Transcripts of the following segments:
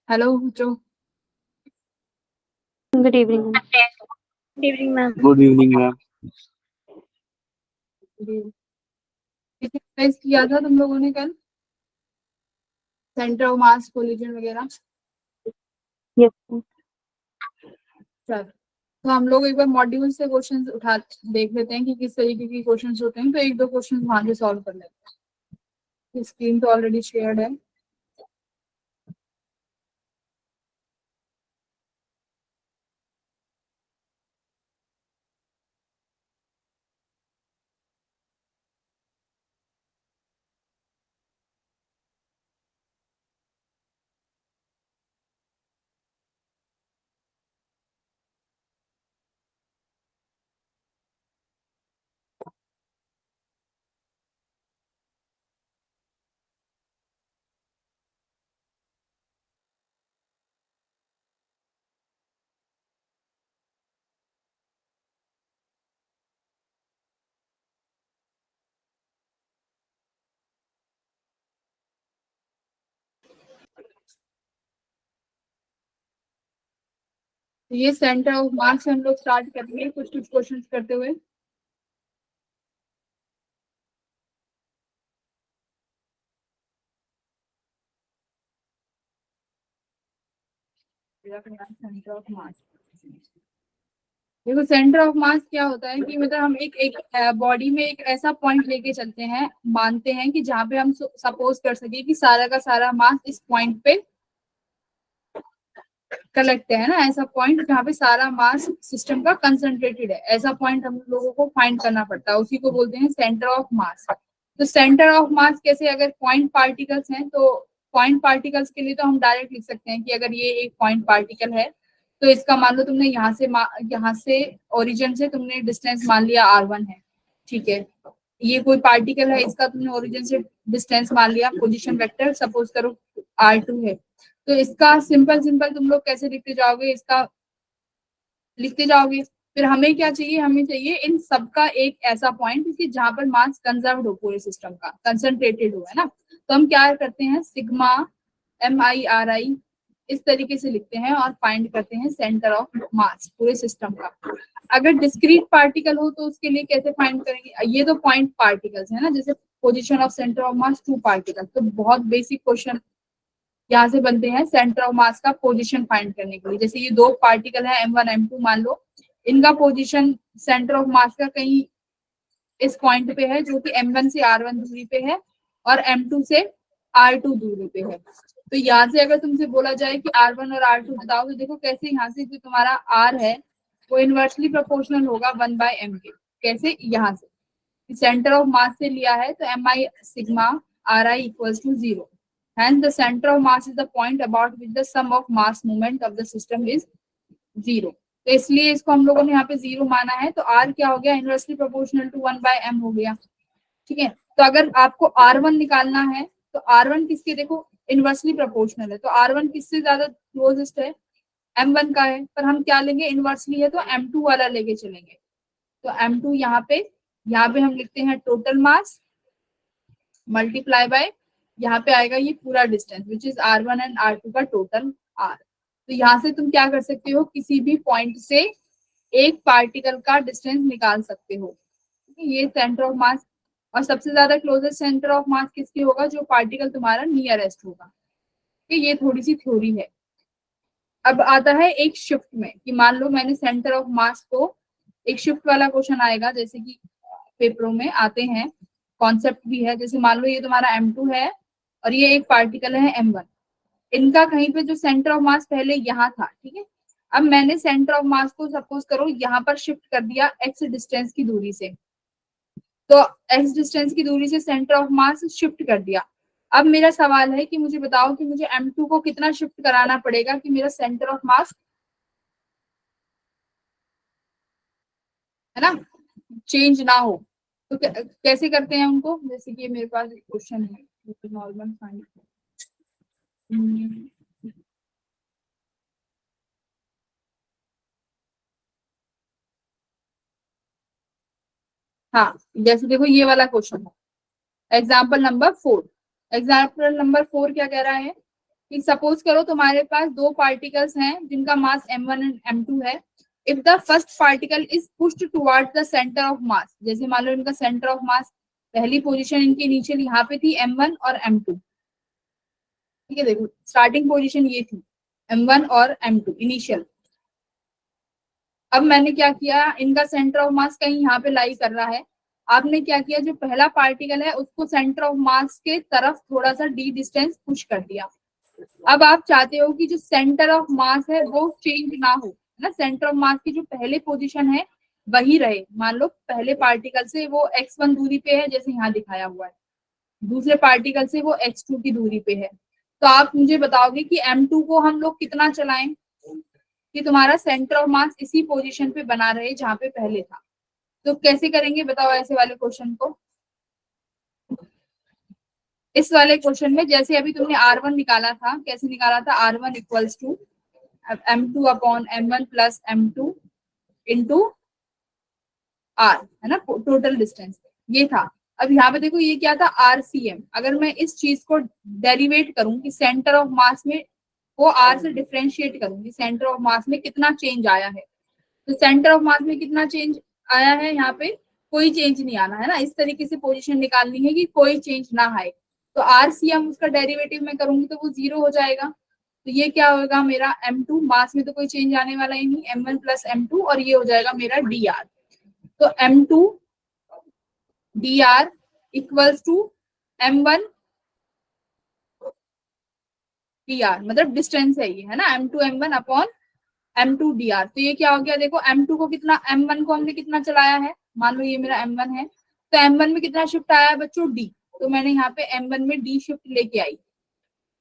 Hello जो good evening ma'am. Good evening ma'am. Good evening ma'am. Exercise किया था तुम लोगों ने कल, सेंटर ऑफ मास कोलिजन वगैरह। Yes ma'am. चल, तो हम लोग एक बार मॉड्यूल से क्वेश्चंस उठा देख लेते हैं कि किस तरीके के क्वेश्चंस होते हैं। तो एक दो क्वेश्चंस वहां से सॉल्व कर लेते हैं। स्क्रीन तो ऑलरेडी शेयर्ड है। तो ये सेंटर ऑफ मास से हम लोग स्टार्ट करेंगे कुछ कुछ क्वेश्चंस करते हुए। सेंटर ऑफ मास, देखो सेंटर ऑफ मास क्या होता है कि मतलब हम एक एक बॉडी में एक ऐसा पॉइंट लेके चलते हैं, मानते हैं कि जहाँ पे हम सपोज कर सके कि सारा का सारा मास इस पॉइंट पे कलेक्ट है ना। ऐसा पॉइंट जहाँ पे सारा मास सिस्टम का कंसंट्रेटेड है, ऐसा पॉइंट हम लोगों को फाइंड करना पड़ता है, उसी को बोलते हैं सेंटर ऑफ मास। तो सेंटर ऑफ मास कैसे, अगर पॉइंट पार्टिकल्स हैं तो पॉइंट पार्टिकल्स के लिए तो हम डायरेक्ट लिख सकते हैं कि अगर ये एक पॉइंट पार्टिकल है तो इसका मान लो तुमने यहाँ से ओरिजिन से तुमने डिस्टेंस मान लिया r1 है, ठीक है। ये कोई पार्टिकल है, इसका तुमने ओरिजिन से डिस्टेंस मान लिया, पोजीशन वेक्टर सपोज करो r2 है। तो इसका सिंपल सिंपल तुम लोग कैसे लिखते जाओगे, इसका लिखते जाओगे। फिर हमें क्या चाहिए, हमें चाहिए इन सबका एक ऐसा पॉइंट कि जहां पर मास कंजर्व्ड हो, पूरे सिस्टम का कंसंट्रेटेड हो, है ना। तो हम क्या करते हैं, सिग्मा MIRI इस तरीके से लिखते हैं और फाइंड करते हैं सेंटर ऑफ मास पूरे सिस्टम का। अगर डिस्क्रीट पार्टिकल हो तो उसके लिए कैसे फाइंड करेंगे, ये तो पॉइंट पार्टिकल्स है ना, जैसे position of centre of mass 2 particle. तो बहुत बेसिक क्वेश्चन यहाँ से बनते हैं सेंटर ऑफ मास का पोजीशन फाइंड करने के लिए। जैसे ये दो पार्टिकल है M1 M2 मान लो, इनका पोजीशन सेंटर ऑफ मास का कहीं इस पॉइंट पे है जो कि M1 से R1 दूरी पे है और M2 से R2 दूरी पे है। तो यहाँ से अगर तुमसे बोला जाए कि R1 और R2 बताओ, तो देखो कैसे यहाँ से जो तुम्हारा R है वो इनवर्सली प्रोपोर्शनल होगा 1/m के। कैसे, यहाँ से सेंटर ऑफ मास से लिया है तो MI sigma RI equals to 0। Hence, the center of mass is the point about which the sum of mass movement of the system is 0। तो इसलिए इसको हम लोगों ने यहाँ पे 0 माना है। तो R क्या हो गया, इनवर्सली प्रोपोर्शनल टू 1/m हो गया, ठीक है। तो अगर आपको R1 निकालना है तो R1 किसके, देखो इनवर्सली प्रोपोर्शनल है, तो R1 किससे ज्यादा क्लोजेस्ट है, M1 का है। पर हम क्या लेंगे, इनवर्सली है तो M2 वाला लेके चलेंगे। तो M2 यहाँ पे हम लिखते हैं टोटल मास मल्टीप्लाई बाय, यहाँ पे आएगा ये पूरा distance which is R1 and R2 का टोटल R। तो यहाँ से तुम क्या कर सकते हो, किसी भी पॉइंट से एक पार्टिकल का डिस्टेंस निकाल सकते हो। ये सेंटर ऑफ मास, और सबसे ज्यादा क्लोजेस्ट सेंटर ऑफ मास किसके होगा, जो पार्टिकल तुम्हारा नियरेस्ट होगा। ये थोड़ी सी थ्योरी है। अब आता है एक शिफ्ट में, कि मान लो मैंने सेंटर ऑफ मास को, एक शिफ्ट वाला क्वेश्चन आएगा जैसे कि पेपरों में आते हैं, कॉन्सेप्ट भी है। जैसे मान लो ये तुम्हारा M2 है और ये एक पार्टिकल है M1, इनका कहीं पे जो सेंटर ऑफ मास पहले यहाँ था, ठीक है। अब मैंने सेंटर ऑफ मास को सपोज करो यहाँ पर शिफ्ट कर दिया x डिस्टेंस की दूरी से। तो x डिस्टेंस की दूरी से सेंटर ऑफ मास शिफ्ट कर दिया। अब मेरा सवाल है कि मुझे बताओ कि मुझे M2 को कितना शिफ्ट कराना पड़ेगा कि मेरा सेंटर ऑफ मास, है ना, चेंज ना हो। तो कैसे करते हैं उनको, जैसे कि मेरे पास एक क्वेश्चन है नॉर्मल फाइंड। हाँ, जैसे देखो ये वाला क्वेश्चन है, एग्जाम्पल नंबर 4। एग्जाम्पल नंबर 4 क्या कह रहा है कि सपोज करो तुम्हारे पास दो पार्टिकल्स हैं जिनका मास m1 एंड m2 है। If the first particle is pushed towards the centre of mass, जैसे मान लो इनका सेंटर ऑफ मास पहली पोजीशन इनकी इनिशियल यहाँ पे थी m1 और m2, ठीक है। देखो स्टार्टिंग पोजीशन ये थी m1 और m2 इनिशियल। अब मैंने क्या किया, इनका सेंटर ऑफ मास कहीं यहाँ पे लाई कर रहा है। आपने क्या किया, जो पहला पार्टिकल है उसको सेंटर ऑफ मास के तरफ थोड़ा सा डी डिस्टेंस पुश कर दिया। अब आप चाहते हो कि जो सेंटर ऑफ मास है वो चेंज ना हो, है ना। सेंटर ऑफ मास की जो पहले पोजीशन है वही रहे। मान लो पहले पार्टिकल से वो x1 दूरी पे है, जैसे यहाँ दिखाया हुआ है, दूसरे पार्टिकल से वो x2 की दूरी पे है। तो आप मुझे बताओगे कि m2 को हम लोग कितना चलाएं कि तुम्हारा सेंटर ऑफ मास इसी पोजीशन पे बना रहे जहां पे पहले था। तो कैसे करेंगे बताओ ऐसे वाले क्वेश्चन को। इस वाले क्वेश्चन में जैसे अभी तुमने R1 निकाला था, कैसे निकाला था, R1 equals to m2 upon m1 plus m2 into r, है ना, टोटल डिस्टेंस ये था। अब यहाँ पे देखो ये क्या था, RCM। अगर मैं इस चीज को डेरिवेट करूं कि सेंटर ऑफ मास में वो r से डिफरेंशिएट करूं कि सेंटर ऑफ मास में कितना चेंज आया है, तो सेंटर ऑफ मास में कितना चेंज आया है, यहाँ पे कोई चेंज नहीं आना है ना। इस तरीके से पोजीशन निकालनी है कि कोई चेंज ना आए। तो RCM उसका डेरिवेटिव में करूंगी तो वो 0 हो जाएगा। तो ये क्या होगा मेरा m2, मास में तो कोई चेंज आने वाला ही नहीं, m1 प्लस m2, और ये हो जाएगा मेरा dr। तो m2 dr equals to m1 dr, मतलब डिस्टेंस है ये, है ना, m2 m1 upon m2 dr। तो ये क्या हो गया, देखो m2 को कितना, m1 को हमने कितना चलाया है, मान लो ये मेरा m1 है, तो m1 में कितना शिफ्ट आया है बच्चों, d। तो मैंने यहाँ पे m1 में d शिफ्ट लेके आई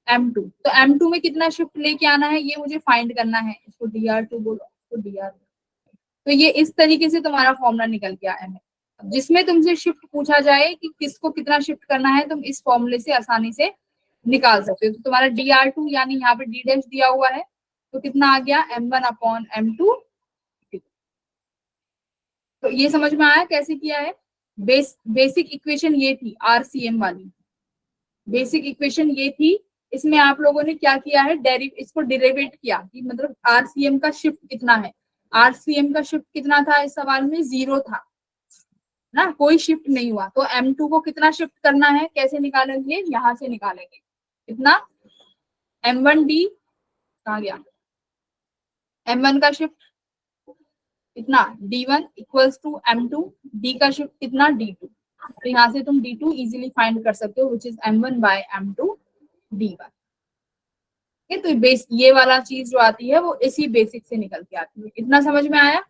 m2। तो m2 में कितना शिफ्ट लेके आना है ये मुझे फाइंड करना है, इसको dr2 बोलो, इसको dr। तो ये इस तरीके से तुम्हारा फॉर्मूला निकल के आया है। जिसमें तुमसे शिफ्ट पूछा जाए कि किसको कितना शिफ्ट करना है, तुम इस फॉर्मूले से आसानी से निकाल सकते हो। तो तुम्हारा dr2 यानी यहाँ पे d डैश दिया हुआ है, तो कितना आ गया m1 अपॉन m2। तो ये समझ में आया कैसे किया है। बेसिक इक्वेशन ये थी RCM वाली, बेसिक इक्वेशन ये थी। इसमें आप लोगों ने क्या किया है, इसको डेरिवेट किया कि मतलब RCM का शिफ्ट कितना है। RCM का शिफ्ट कितना था इस सवाल में, 0 था ना, कोई शिफ्ट नहीं हुआ। तो m2 को कितना शिफ्ट करना है, कैसे निकालेंगे, यहाँ से निकालेंगे। कितना, m1d कहा गया, m1 का शिफ्ट कितना, d1 equals to m2, d का शिफ्ट कितना, d2। तो यहाँ से तुम d2 इजीली फाइंड कर सकते हो, which is m1 bye m2 d1। तो बेस ये वाला चीज जो आती है वो इसी बेसिक से निकल के आती है। इतना समझ में आया।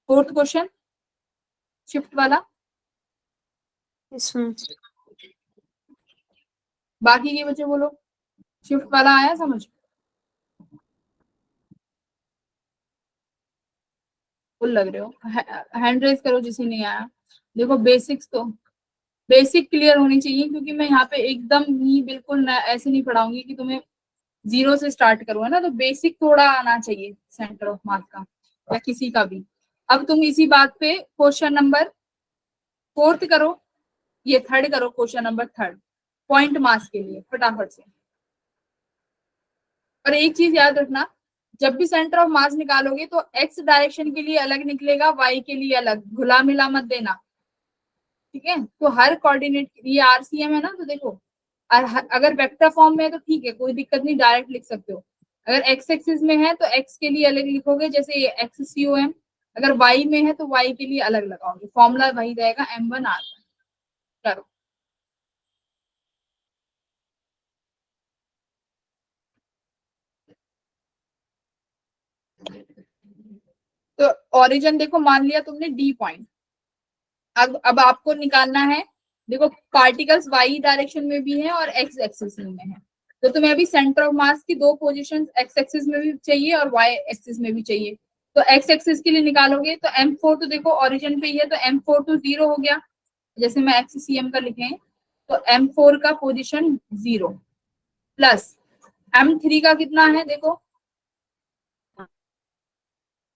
फोर्थ क्वेश्चन शिफ्ट वाला, Yes, ma'am. बाकी के बच्चे बोलो शिफ्ट वाला आया समझ, फुल लग रहे हो, हैंड रेज करो जिसे नहीं आया। देखो बेसिक्स तो बेसिक क्लियर होनी चाहिए, क्योंकि मैं यहाँ पे एकदम ही बिल्कुल ऐसे नहीं पढ़ाऊंगी कि तुम्हें 0 से स्टार्ट करो, है ना। तो बेसिक थोड़ा आना चाहिए सेंटर ऑफ मास का या किसी का भी। अब तुम इसी बात पे क्वेश्चन नंबर फोर्थ करो, ये थर्ड करो, question number third point mass के लिए फटाफट से। और एक चीज याद रखना, जब भी सेंटर ऑफ मास निकालोगे तो एक्स डायरेक्शन के लिए अलग निकलेगा, वाई के लिए अलग, घुला मिला मत देना, ठीक है। तो हर कोऑर्डिनेट, ये RCM है ना, तो देखो अगर वेक्टर फॉर्म में है तो ठीक है, कोई दिक्कत नहीं, डायरेक्ट लिख सकते हो। अगर एक्स एक्सिस में है तो एक्स के लिए अलग लिखोगे, जैसे ये XCOM। अगर वाई में है तो वाई के लिए अलग लगाओगे, फॉर्मूला वही रहेगा M1R1। करो। तो ओरिजिन देखो, मान लिया तुमने D पॉइंट। अब आपको निकालना है, देखो पार्टिकल्स वाई डायरेक्शन में भी है और एक्स एक्सिस में है। तो तुम्हें अभी सेंटर ऑफ मास की दो पोजीशन एक्स एक्सिस में भी चाहिए और वाई एक्सिस में भी चाहिए। तो एक्स एक्सिस के लिए निकालोगे तो m4 तो देखो ओरिजिन पे ही है, तो m4 तो 0 हो गया, जैसे मैं XCM का लिखे, तो m4 का पोजीशन 0 प्लस m3 का कितना है देखो,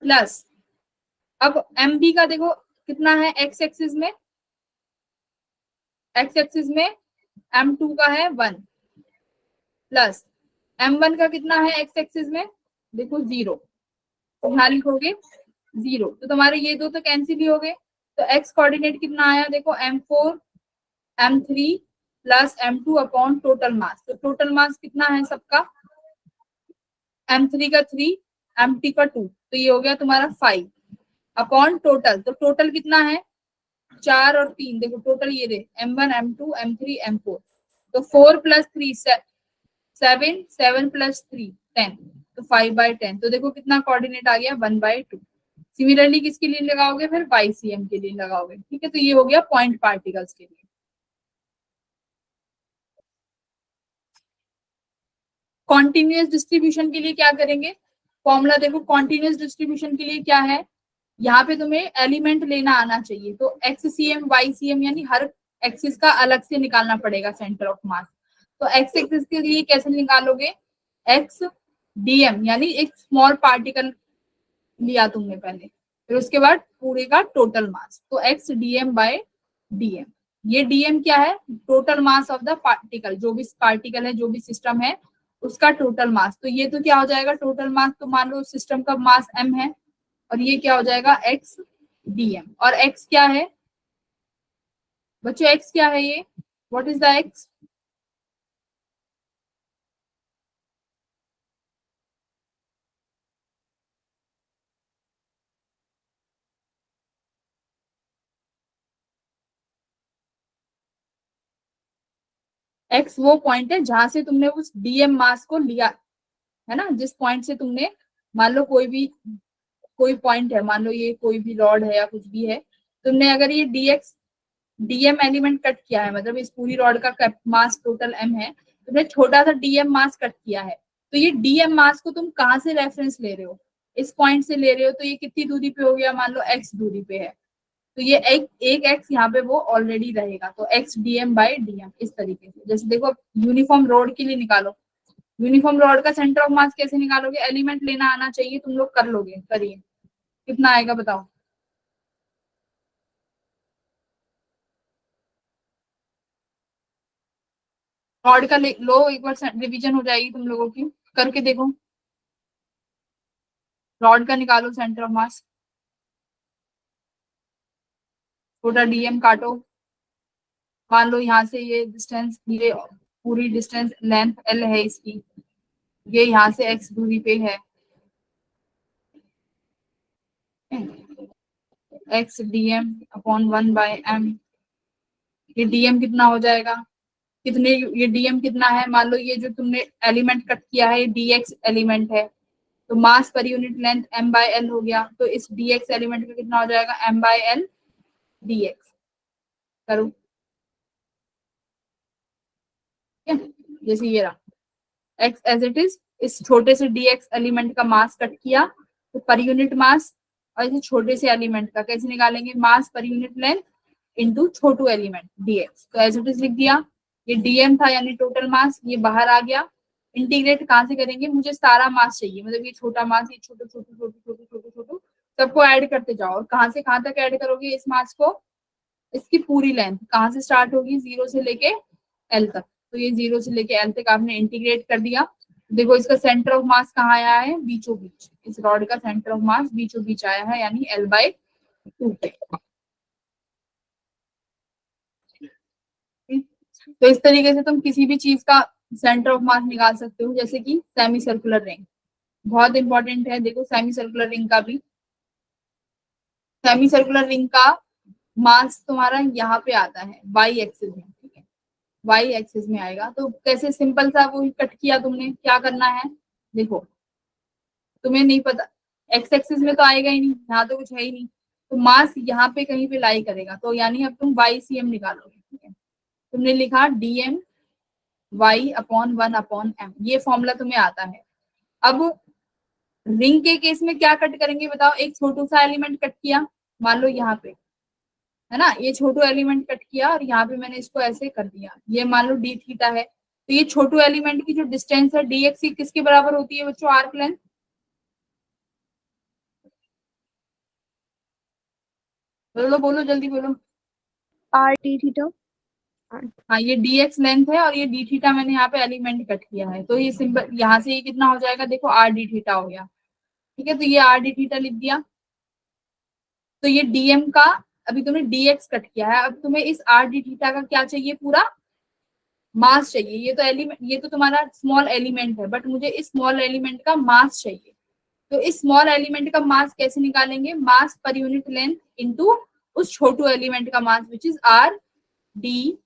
प्लस अब mb का देखो कितना है, एक्स एक्सिस में, एक्स एक्सिस में m2 का है 1 प्लस m1 का कितना है एक्स एक्सिस में, देखो 0, यहाँ लिखोगे 0, तो तुम्हारे ये दो तो कैंसिल ही हो गए। तो एक्स कोऑर्डिनेट कितना आया, देखो m4 m3 plus m2 upon total mass. तो टोटल मास कितना है सबका, m3 का 3, m2 का 2, तो ये हो गया तुम्हारा 5 अपॉन टोटल। तो टोटल कितना है 4 और 3, देखो टोटल ये दे m1 m2 m3 m4, तो 4 प्लस 3 7, 7 प्लस 3 10, तो 5/10। तो देखो कितना कोऑर्डिनेट आ गया 1/2। सिमिलरली किसके लिए लगाओगे, फिर YCM के लिए लगाओगे, ठीक है। तो ये हो गया पॉइंट पार्टिकल्स के लिए। कॉन्टिन्यूअस डिस्ट्रीब्यूशन के लिए क्या करेंगे, फॉर्मूला देखो कॉन्टिन्यूअस डिस्ट्रीब्यूशन के लिए क्या है, यहाँ पे तुम्हें एलिमेंट लेना आना चाहिए। तो XCM YCM यानी हर एक्सिस का अलग से निकालना पड़ेगा सेंटर ऑफ मास। तो एक्स एक्सिस के लिए कैसे निकालोगे, एक्स डीएम यानी एक स्मॉल पार्टिकल लिया तुमने पहले, फिर उसके बाद पूरे का टोटल मास, तो एक्स डीएम बाय डीएम। ये डीएम क्या है, total mass of the particle, जो भी पार्टिकल है जो भी सिस्टम है उसका टोटल मास। तो ये तो क्या हो जाएगा टोटल मास, तो मान लो सिस्टम का मास m है, और ये क्या हो जाएगा एक्स डीएम। और x क्या है बच्चों, x क्या है ये, what is the x, x वो पॉइंट है जहां से तुमने उस डीएम मास को लिया है ना, जिस पॉइंट से तुमने, मान लो कोई पॉइंट है, मान लो ये कोई भी रॉड है या कुछ भी है, तुमने अगर ये डीएम एलिमेंट कट किया है, मतलब इस पूरी रॉड का मास टोटल m है, तुमने छोटा सा डीएम मास कट किया है, तो ये डीएम मास को तुम कहाँ से रेफरेंस ले रहे हो, इस पॉइंट से ले रहे हो, तो ये कितनी दूरी पे हो गया, मान लो x दूरी पे है, तो ये एक x यहाँ पे वो ऑलरेडी रहेगा, तो x डीएम बाय डीएम इस तरीके से। जैसे देखो यूनिफॉर्म रोड के लिए निकालो, यूनिफॉर्म रॉड का सेंटर ऑफ मास कैसे निकालोगे, एलिमेंट लेना आना चाहिए, तुम लोग कर लोगे, करिए कितना आएगा बताओ। रॉड का लो एक बार, रिवीजन हो जाएगी तुम लोगों की, करके देखो। रॉड का निकालो सेंटर ऑफ मास, छोटा डीएम काटो, मान लो यहाँ से ये डिस्टेंस, ये पूरी डिस्टेंस लेंथ एल है इसकी, ये यहाँ से एक्स दूरी पे है, एक्स डीएम अपॉन 1/m। ये डीएम कितना हो जाएगा, कितने, ये डीएम कितना है, मान लो ये जो तुमने एलिमेंट कट किया है डीएक्स एलिमेंट है, तो मास पर यूनिट लेंथ m/l हो गया, तो इस dx एलिमेंट का कितना हो जाएगा m/l dx। करो, ठीक है, जैसे ये रहा x एज इट इज, इस छोटे से dx एलिमेंट का मास कट किया, तो पर यूनिट मास, और इसे छोटे से एलिमेंट का कैसे निकालेंगे, मास पर यूनिट लेंथ इंटू छोटू एलिमेंट dx, तो एज इट इज लिख दिया। ये dm था यानी टोटल मास, ये बाहर आ गया। इंटीग्रेट कहाँ से करेंगे, मुझे सारा मास चाहिए, मतलब ये छोटा मास, ये छोटू छोटू छोटू छोटू छोटू छोटू सबको ऐड करते जाओ, और कहाँ से कहाँ तक ऐड करोगे इस मास को, इसकी पूरी लेंथ कहाँ से स्टार्ट होगी, 0 से लेके एल तक, तो ये 0 से लेके एल तक आपने इंटीग्रेट कर दिया। देखो इसका सेंटर ऑफ मास कहाँ आया है, बीचों बीच, इस रॉड का सेंटर ऑफ मास बीचों बीच आया है, यानी L/2 पे। तो इस तरीके से तुम किसी भी चीज का सेंटर ऑफ मास निकाल सकते हो, जैसे कि सेमी सर्कुलर रिंग, बहुत इंपॉर्टेंट है। देखो सेमी सर्कुलर रिंग का भी, सेमी सर्कुलर रिंग का मास तुम्हारा यहाँ पे आता है वाई एक्सिस में, ठीक है, वाई एक्सिस में आएगा। तो कैसे, सिंपल सा वो कट किया तुमने, क्या करना है, देखो तुम्हें नहीं पता, एक्स एक्सिस में तो आएगा ही नहीं, यहाँ तो कुछ है ही नहीं, तो मास यहाँ पे कहीं पे लाई करेगा, तो यानी अब तुम YCM निकालोगे, ठीक है। तुमने लिखा डीएम y अपॉन 1/m, ये फॉर्मूला तुम्हें आता है। अब रिंग के केस में क्या कट करेंगे बताओ, एक छोटू सा एलिमेंट कट किया, मान लो यहाँ पे है ना, ये छोटू एलिमेंट कट किया, और यहाँ पे मैंने इसको ऐसे कर दिया, ये मान लो d थीटा है, तो ये छोटू एलिमेंट की जो डिस्टेंस है dx किसके बराबर होती है बच्चों, आर्क लेंथ, बोलो बोलो जल्दी बोलो, r t theta। हाँ ये dx लेंथ है और ये d थीटा मैंने यहाँ पे एलिमेंट कट किया है, तो ये सिंबल यहाँ से ये कितना हो जाएगा, देखो r d थीटा हो गया। ठीक है, तो ये r d थीटा लिख दिया। तो ये dm का, अभी तुमने dx कट किया है, अब तुम्हें इस r d थीटा का क्या चाहिए, पूरा मास चाहिए। ये तो एलिमेंट, ये तो तुम्हारा स्मॉल एलिमेंट है, बट मुझे इस स्मॉल एलिमेंट का मास चाहिए। तो इस स्मॉल एलिमेंट का मास कैसे निकालेंगे, मास पर यूनिट लेंथ इनटू उस छोटू एलिमेंट का mass which is r d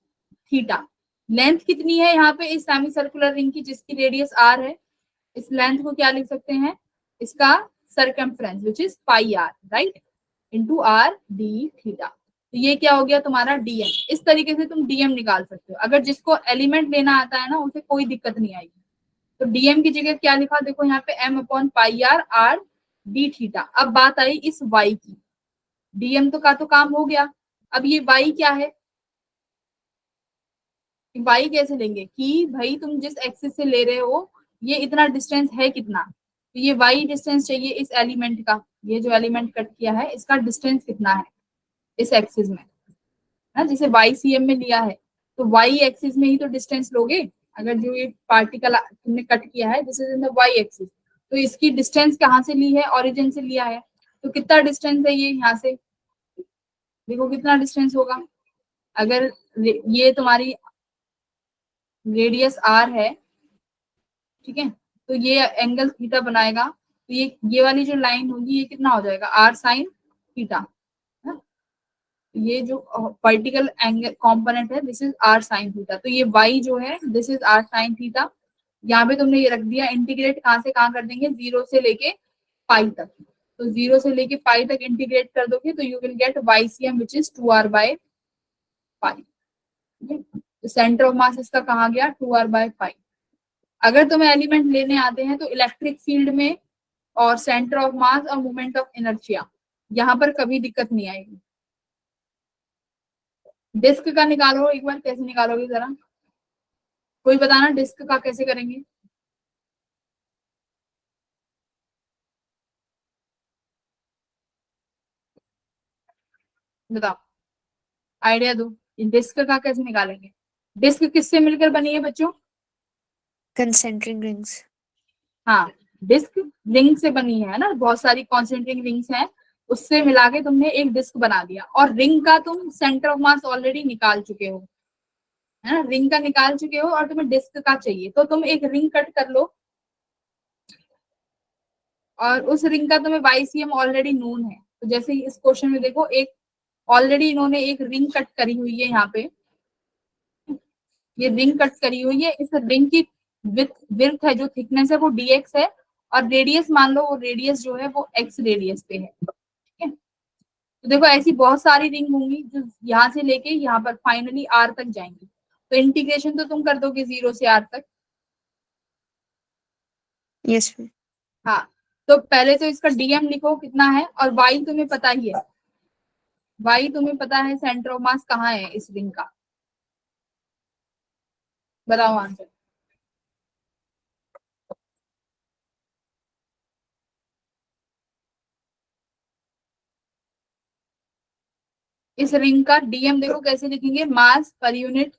theta. Length कितनी है यहाँ पे इस सेमी सर्कुलर रिंग की जिसकी रेडियस आर है, इस लेंथ को क्या लिख सकते हैं, इसका circumference which is pi r, right, into r d theta. तो ये क्या हो गया तुम्हारा डीएम। इस तरीके से तुम डीएम निकाल सकते हो। अगर जिसको एलिमेंट लेना आता है ना, उसे कोई दिक्कत नहीं आएगी। तो डीएम की जगह क्या लिखा, देखो यहाँ पे m upon pi r r d theta. अब बात आई इस y की, डीएम तो काम हो गया। अब ये y क्या है, y कैसे लेंगे कि भाई तुम जिस एक्सिस से ले रहे हो ये इतना डिस्टेंस है कितना, तो ये y डिस्टेंस चाहिए इस एलिमेंट का। ये जो एलिमेंट कट किया है इसका डिस्टेंस कितना है इस एक्सिस में, ना, जिसे y cm में लिया है, तो y एक्सिस में ही तो डिस्टेंस लोगे। अगर जो ये पार्टिकल तुमने कट किया है this is in the y axis, तो इसकी डिस्टेंस कहाँ से ली है, ओरिजिन से लिया है। तो कितना डिस्टेंस है ये यहाँ से, देखो कितना डिस्टेंस होगा। अगर ये तुम्हारी रेडियस r है, ठीक है, तो ये एंगल थीटा बनाएगा। तो ये वाली जो लाइन होगी ये कितना हो जाएगा, r साइन थीटा। ये जो वर्टिकल एंगल कंपोनेंट है this is r sine theta. तो ये y जो है this is r sine theta. यहाँ पे तुमने ये रख दिया, इंटीग्रेट कहाँ से कहाँ कर देंगे, 0 से लेके पाई तक। तो 0 से लेके पाई तक इंटीग्रेट कर दोगे तो you will get YCM which is 2r by pi. तो सेंटर ऑफ मास इसका कहाँ गया, 2r बाय पाई। अगर तुम्हें एलिमेंट लेने आते हैं तो इलेक्ट्रिक फील्ड में और सेंटर ऑफ मास और मोमेंट ऑफ इनर्शिया, यहाँ पर कभी दिक्कत नहीं आएगी। डिस्क का निकालो एक बार, कैसे निकालोगे जरा, कोई बताना डिस्क का कैसे करेंगे। बताओ, आइडिया दो, डिस्क का कैसे निकालेंगे। डिस्क किससे मिलकर बनी है बच्चों, concentric rings. हाँ, डिस्क रिंग से बनी है ना, बहुत सारी कॉन्सेंट्रिक रिंग्स हैं, उससे मिला के तुमने एक डिस्क बना दिया। और रिंग का तुम सेंटर ऑफ मास ऑलरेडी निकाल चुके हो, है ना, रिंग का निकाल चुके हो और तुम्हें डिस्क का चाहिए, तो तुम एक रिंग कट कर लो और उस रिंग का तुम्हें YCM ऑलरेडी नोन है। तो जैसे इस क्वेश्चन में देखो, एक ऑलरेडी इन्होंने एक रिंग कट करी हुई है यहाँ पे, ये रिंग कट करी हुई है। इस रिंग की विड्थ है, जो थिकनेस है वो dx है, और रेडियस मान लो, वो रेडियस जो है वो x रेडियस पे है। ठीक है, तो देखो ऐसी बहुत सारी रिंग होंगी जो यहाँ से लेके यहाँ पर फाइनली r तक जाएंगी। तो इंटीग्रेशन तो तुम कर दोगे 0 से r तक। Yes, ma'am. हाँ, तो पहले तो इसका डीएम लिखो कितना है, और y तुम्हें पता ही है, y तुम्हें पता है सेंटर ऑफ मास कहाँ है इस रिंग का, बताओ आंसर। इस रिंग का डीएम देखो कैसे लिखेंगे, मास पर यूनिट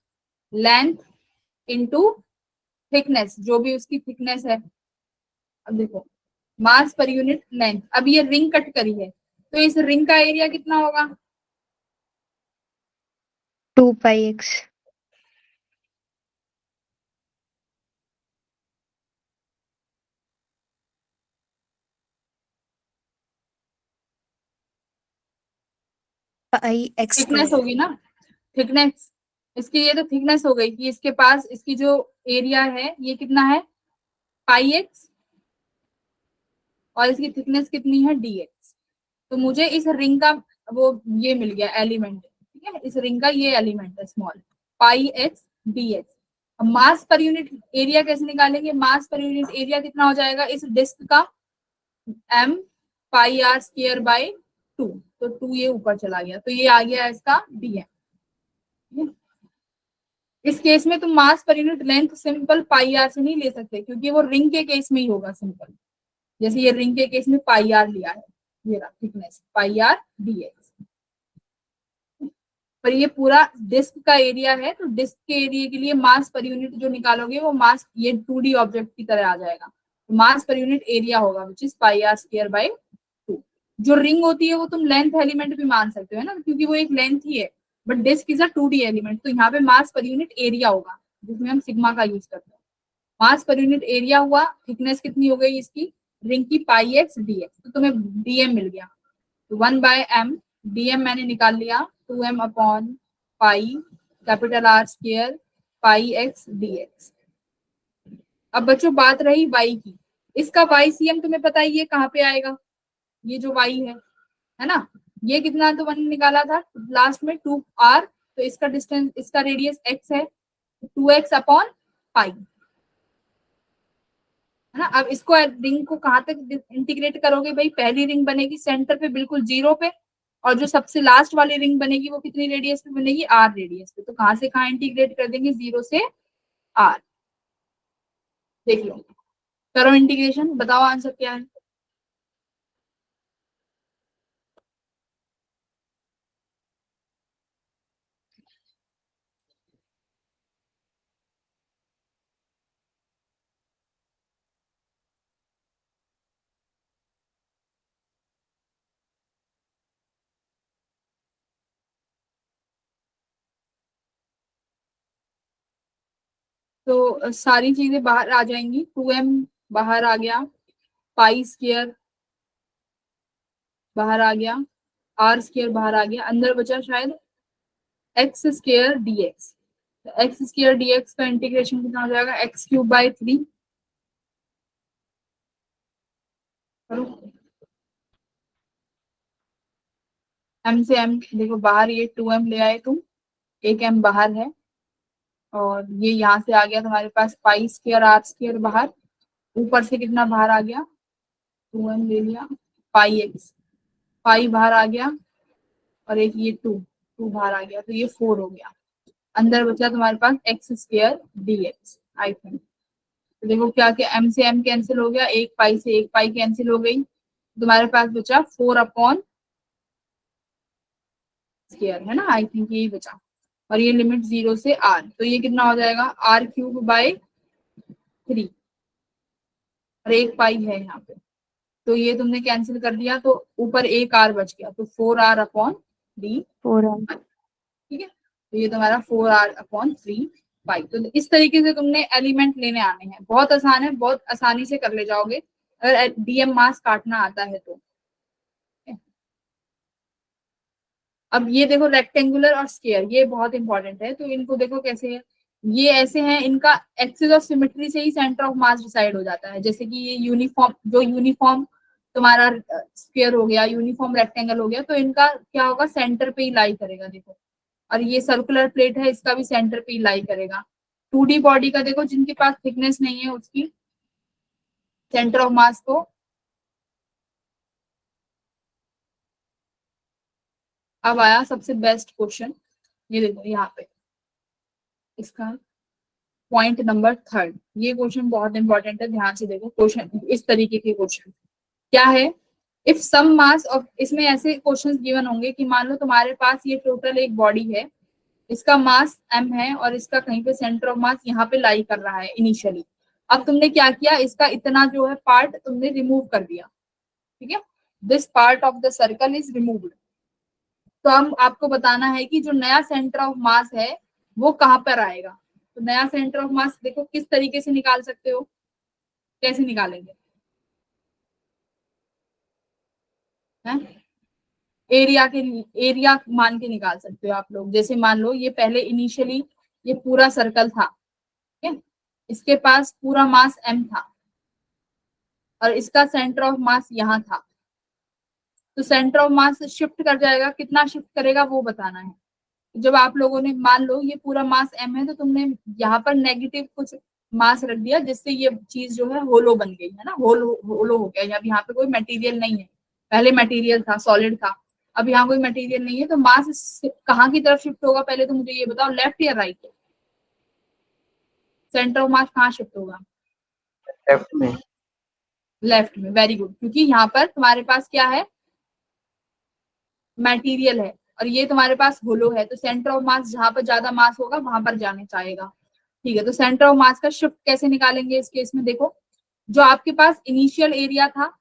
लेंथ इनटू थिकनेस, जो भी उसकी थिकनेस है। अब देखो मास पर यूनिट लेंथ, अब ये रिंग कट करी है तो इस रिंग का एरिया कितना होगा, 2 pi x. Pi x thickness square. होगी ना, थिकनेस, इसकी ये तो थिकनेस हो गई कि इसके पास इसकी जो एरिया है ये कितना है पाई एक्स, और इसकी थिकनेस कितनी है dx। तो मुझे इस रिंग का वो ये मिल गया एलिमेंट, ठीक है, इस रिंग का ये एलिमेंट है स्मॉल पाई एक्स dx। अब मास पर यूनिट एरिया कैसे निकालेंगे, मास पर यूनिट एरिया कितना हो जाएगा इस डिस्क का, m pi r square by 2। तो 2 ये ऊपर चला गया, तो ये आ गया इसका dm। इस केस में तुम मास पर unit length simple pi r से नहीं ले सकते, क्योंकि वो रिंग के केस में ही होगा सिंपल। जैसे ये रिंग के केस में पाई आर लिया है, ये रहा थिकनेस पाई आर dx। और ये पूरा डिस्क का एरिया है, तो डिस्क के एरिया के लिए मास पर यूनिट जो निकालोगे वो मास ये 2D ऑब्जेक्ट की तरह आ जाएगा। तो मास पर यूनिट एरिया होगा which is pi r square by 2। जो रिंग होती है वो तुम लेंथ एलिमेंट भी मान सकते हो ना, क्योंकि वो एक लेंथ ही है, but disc is a 2D element, तो यहाँ पे मास पर यूनिट एरिया होगा जिसमें हम सिग्मा का यूज करते हैं। मास पर यूनिट एरिया हुआ, थिकनेस कितनी हो गई इसकी रिंग की पाई एक्स डी एक्स, तो तुम्हें डीएम मिल गया। तो 1/m डीएम मैंने निकाल लिया 2m upon pi capital R square pi x D x. अब बच्चों बात रही y की, इसका YCM तुम्हें पता ही है कहाँ पे आएगा, ये जो y है ना, ये कितना तो 1 निकाला था लास्ट में 2r, तो इसका डिस्टेंस इसका रेडियस x है 2x अपॉन पाई, है ना। अब इसको रिंग को कहाँ तक इंटीग्रेट करोगे भाई, पहली रिंग बनेगी सेंटर पे बिल्कुल 0 पे, और जो सबसे लास्ट वाली रिंग बनेगी वो कितनी रेडियस पे बनेगी, r रेडियस पे, तो कहाँ से कहाँ इंटीग्रेट कर देंगे 0 से r। देख लो, करो इंटीग्रेशन, बताओ आंसर क्या है। तो सारी चीजें बाहर आ जाएंगी, 2m बाहर आ गया, पाई स्क्वायर बाहर आ गया, r स्क्वायर बाहर आ गया, अंदर बचा शायद x square dx। X square dx का इंटीग्रेशन कितना हो जाएगा, एक्स क्यूब बाय 3। करो m से m देखो बाहर, ये 2m ले आए तुम, एक m बाहर है, और ये यहाँ से आ गया तुम्हारे पास पाई स्क्वायर आर स्क्वायर बाहर, ऊपर से कितना बाहर आ गया 2m ले लिया, पाई एक्स पाई बाहर आ गया, और एक ये 2 बाहर आ गया, तो ये 4 हो गया, अंदर बचा तुम्हारे पास x square d x I think. तो देखो क्या क्या, m से m कैंसिल हो गया, एक पाई से एक पाई कैंसिल हो गई, तुम्हारे पास बचा 4 अपॉन स्क्वायर, है ना, आई थिंक यही बचा, और ये लिमिट 0 से r, तो ये कितना हो जाएगा r क्यूब बाय 3, और एक पाई है यहाँ पे, तो ये तुमने कैंसिल कर दिया, तो ऊपर एक r बच गया, तो 4r अपॉन डी, 4r। ठीक है, तो ये तुम्हारा 4r अपॉन 3 पाई। तो इस तरीके से तुमने एलिमेंट लेने आने हैं, बहुत आसान है, बहुत आसानी से कर ले जाओगे अगर डीएम मास काटना आता है तो। अब ये देखो रेक्टेंगुलर और स्क्वायर, ये बहुत इंपॉर्टेंट है, तो इनको देखो कैसे है, ये ऐसे हैं, इनका एक्सिस ऑफ सिमेट्री से ही सेंटर ऑफ मास डिसाइड हो जाता है, जैसे कि ये यूनिफॉर्म, जो यूनिफॉर्म तुम्हारा स्क्वायर हो गया, यूनिफॉर्म रेक्टेंगल हो गया, तो इनका क्या होगा सेंटर पे ही लाई करेगा देखो, और ये सर्कुलर प्लेट है, इसका भी सेंटर पे ही लाई करेगा। 2D बॉडी का देखो, जिनके पास थिकनेस नहीं है उसकी सेंटर ऑफ मास को, अब आया सबसे बेस्ट क्वेश्चन, ये देखो यहाँ पे इसका पॉइंट नंबर 3, ये क्वेश्चन बहुत इंपॉर्टेंट है, ध्यान से देखो क्वेश्चन, इस तरीके के क्वेश्चन क्या है, इफ सम मास ऑफ, इसमें ऐसे क्वेश्चंस गिवन होंगे कि मान लो तुम्हारे पास ये टोटल एक बॉडी है, इसका मास m है, और इसका कहीं पे सेंटर ऑफ मास यहाँ पे लाई कर रहा है इनिशियली। अब तुमने क्या किया, इसका इतना जो है पार्ट तुमने रिमूव कर दिया, ठीक है, this part of the circle is removed. तो हम आपको बताना है कि जो नया सेंटर ऑफ मास है वो कहाँ पर आएगा। तो नया सेंटर ऑफ मास देखो किस तरीके से निकाल सकते हो, कैसे निकालेंगे, है एरिया के, एरिया मान के निकाल सकते हो आप लोग। जैसे मान लो ये पहले इनिशियली ये पूरा सर्कल था, ठीक है, इसके पास पूरा मास m था, और इसका सेंटर ऑफ मास यहाँ था, तो सेंटर ऑफ मास शिफ्ट कर जाएगा, कितना शिफ्ट करेगा वो बताना है। जब आप लोगों ने मान लो ये पूरा मास m है, तो तुमने यहाँ पर नेगेटिव कुछ मास रख दिया, जिससे ये चीज जो है होलो बन गई, है ना, होलो होलो हो गया, यहाँ पे कोई मटेरियल नहीं है, पहले मटेरियल था, सॉलिड था, अब यहाँ कोई मटेरियल नहीं है, तो मास कहाँ की तरफ शिफ्ट होगा, पहले तो मुझे ये बताओ, लेफ्ट या राइट, सेंटर ऑफ मास कहाँ शिफ्ट होगा, लेफ्ट में। लेफ्ट में, वेरी गुड, क्योंकि यहाँ पर तुम्हारे पास क्या है मटेरियल है, और ये तुम्हारे पास होलो है, तो सेंटर ऑफ मास जहां पर ज्यादा मास होगा वहां पर जाने चाहेगा। ठीक है, तो सेंटर ऑफ मास का शिफ्ट कैसे निकालेंगे इस केस में? देखो, जो आपके पास इनिशियल एरिया था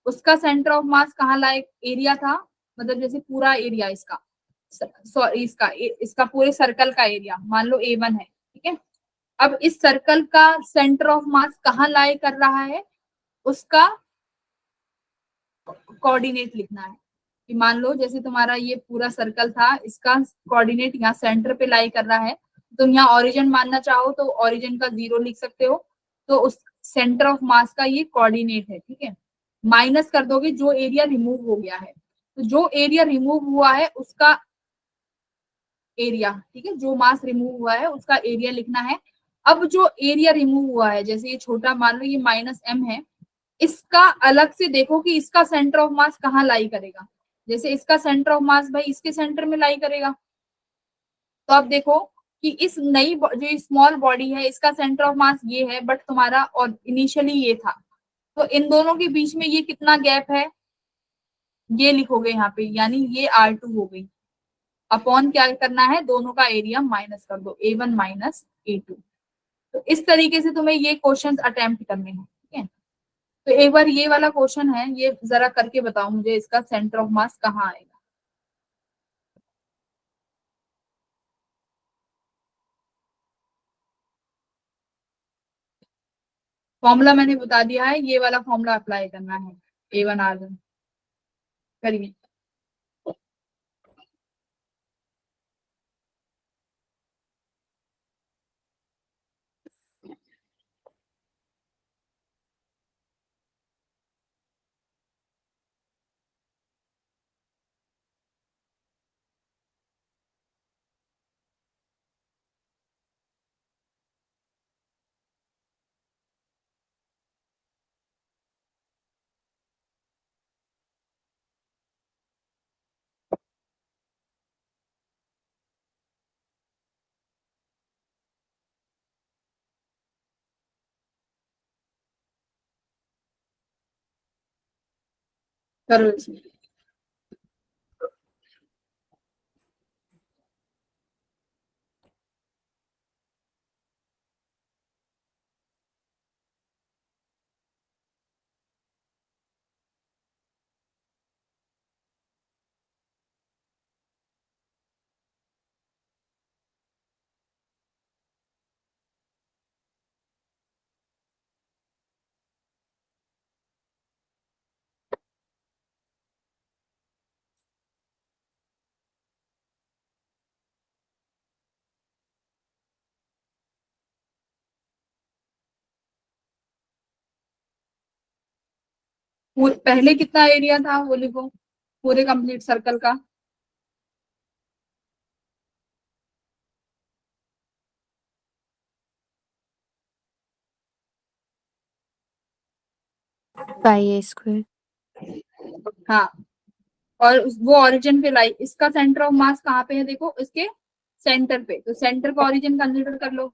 उसका सेंटर ऑफ मास कहाँ लाइक एरिया था, मतलब जैसे पूरा एरिया इसका, सॉरी इसका पूरे सर्कल का एरिया मान लो A1 है, ठीक है। अब इस सर्कल का सेंटर ऑफ मास कहाँ लाई कर रहा है, उसका कोऑर्डिनेट लिखना है। कि मान लो जैसे तुम्हारा ये पूरा सर्कल था, इसका कोऑर्डिनेट यहाँ सेंटर पे लाई कर रहा है, तुम यहाँ ओरिजिन मानना चाहो तो ओरिजिन का 0 लिख सकते हो, तो उस सेंटर ऑफ मास का ये कोऑर्डिनेट है, ठीक है। माइनस कर दोगे जो एरिया रिमूव हो गया है, तो जो एरिया रिमूव हुआ है उसका एरिया, ठीक है, जो मास रिमूव हुआ है उसका एरिया लिखना है। अब जो एरिया रिमूव हुआ है, जैसे ये छोटा मान लो ये -m है, इसका अलग से देखो कि इसका सेंटर ऑफ मास कहाँ लाई करेगा। जैसे इसका सेंटर ऑफ मास भाई इसके सेंटर में लाई करेगा, तो अब देखो कि इस नई जो स्मॉल बॉडी है इसका सेंटर ऑफ मास ये है, बट तुम्हारा और इनिशियली ये था, तो इन दोनों के बीच में ये कितना गैप है, ये लिखोगे यहाँ पे, यानी ये R2 हो गई। अपॉन क्या करना है, दोनों का एरिया माइनस कर दो, A1 माइनस A2। तो इस तरीके से तुम्हें ये क्वेश्चंस अटेम्प्ट करने हैं, ठीक है। तो एक बार ये वाला क्वेश्चन है, ये जरा करके बताओ मुझे, इसका सेंटर ऑफ मास कहाँ आएगा। फॉर्मूला मैंने बता दिया है, ये वाला फॉर्मूला अप्लाई करना है, A1R1 करिए। करो इसमें। पहले कितना एरिया था वो लिखो, पूरे कंप्लीट सर्कल का। पाई ए स्क्वायर। हाँ, और वो ओरिजिन पे लाई, इसका सेंटर ऑफ मास कहाँ पे है, देखो इसके सेंटर पे, तो सेंटर का ओरिजिन कंसिडर कर लो।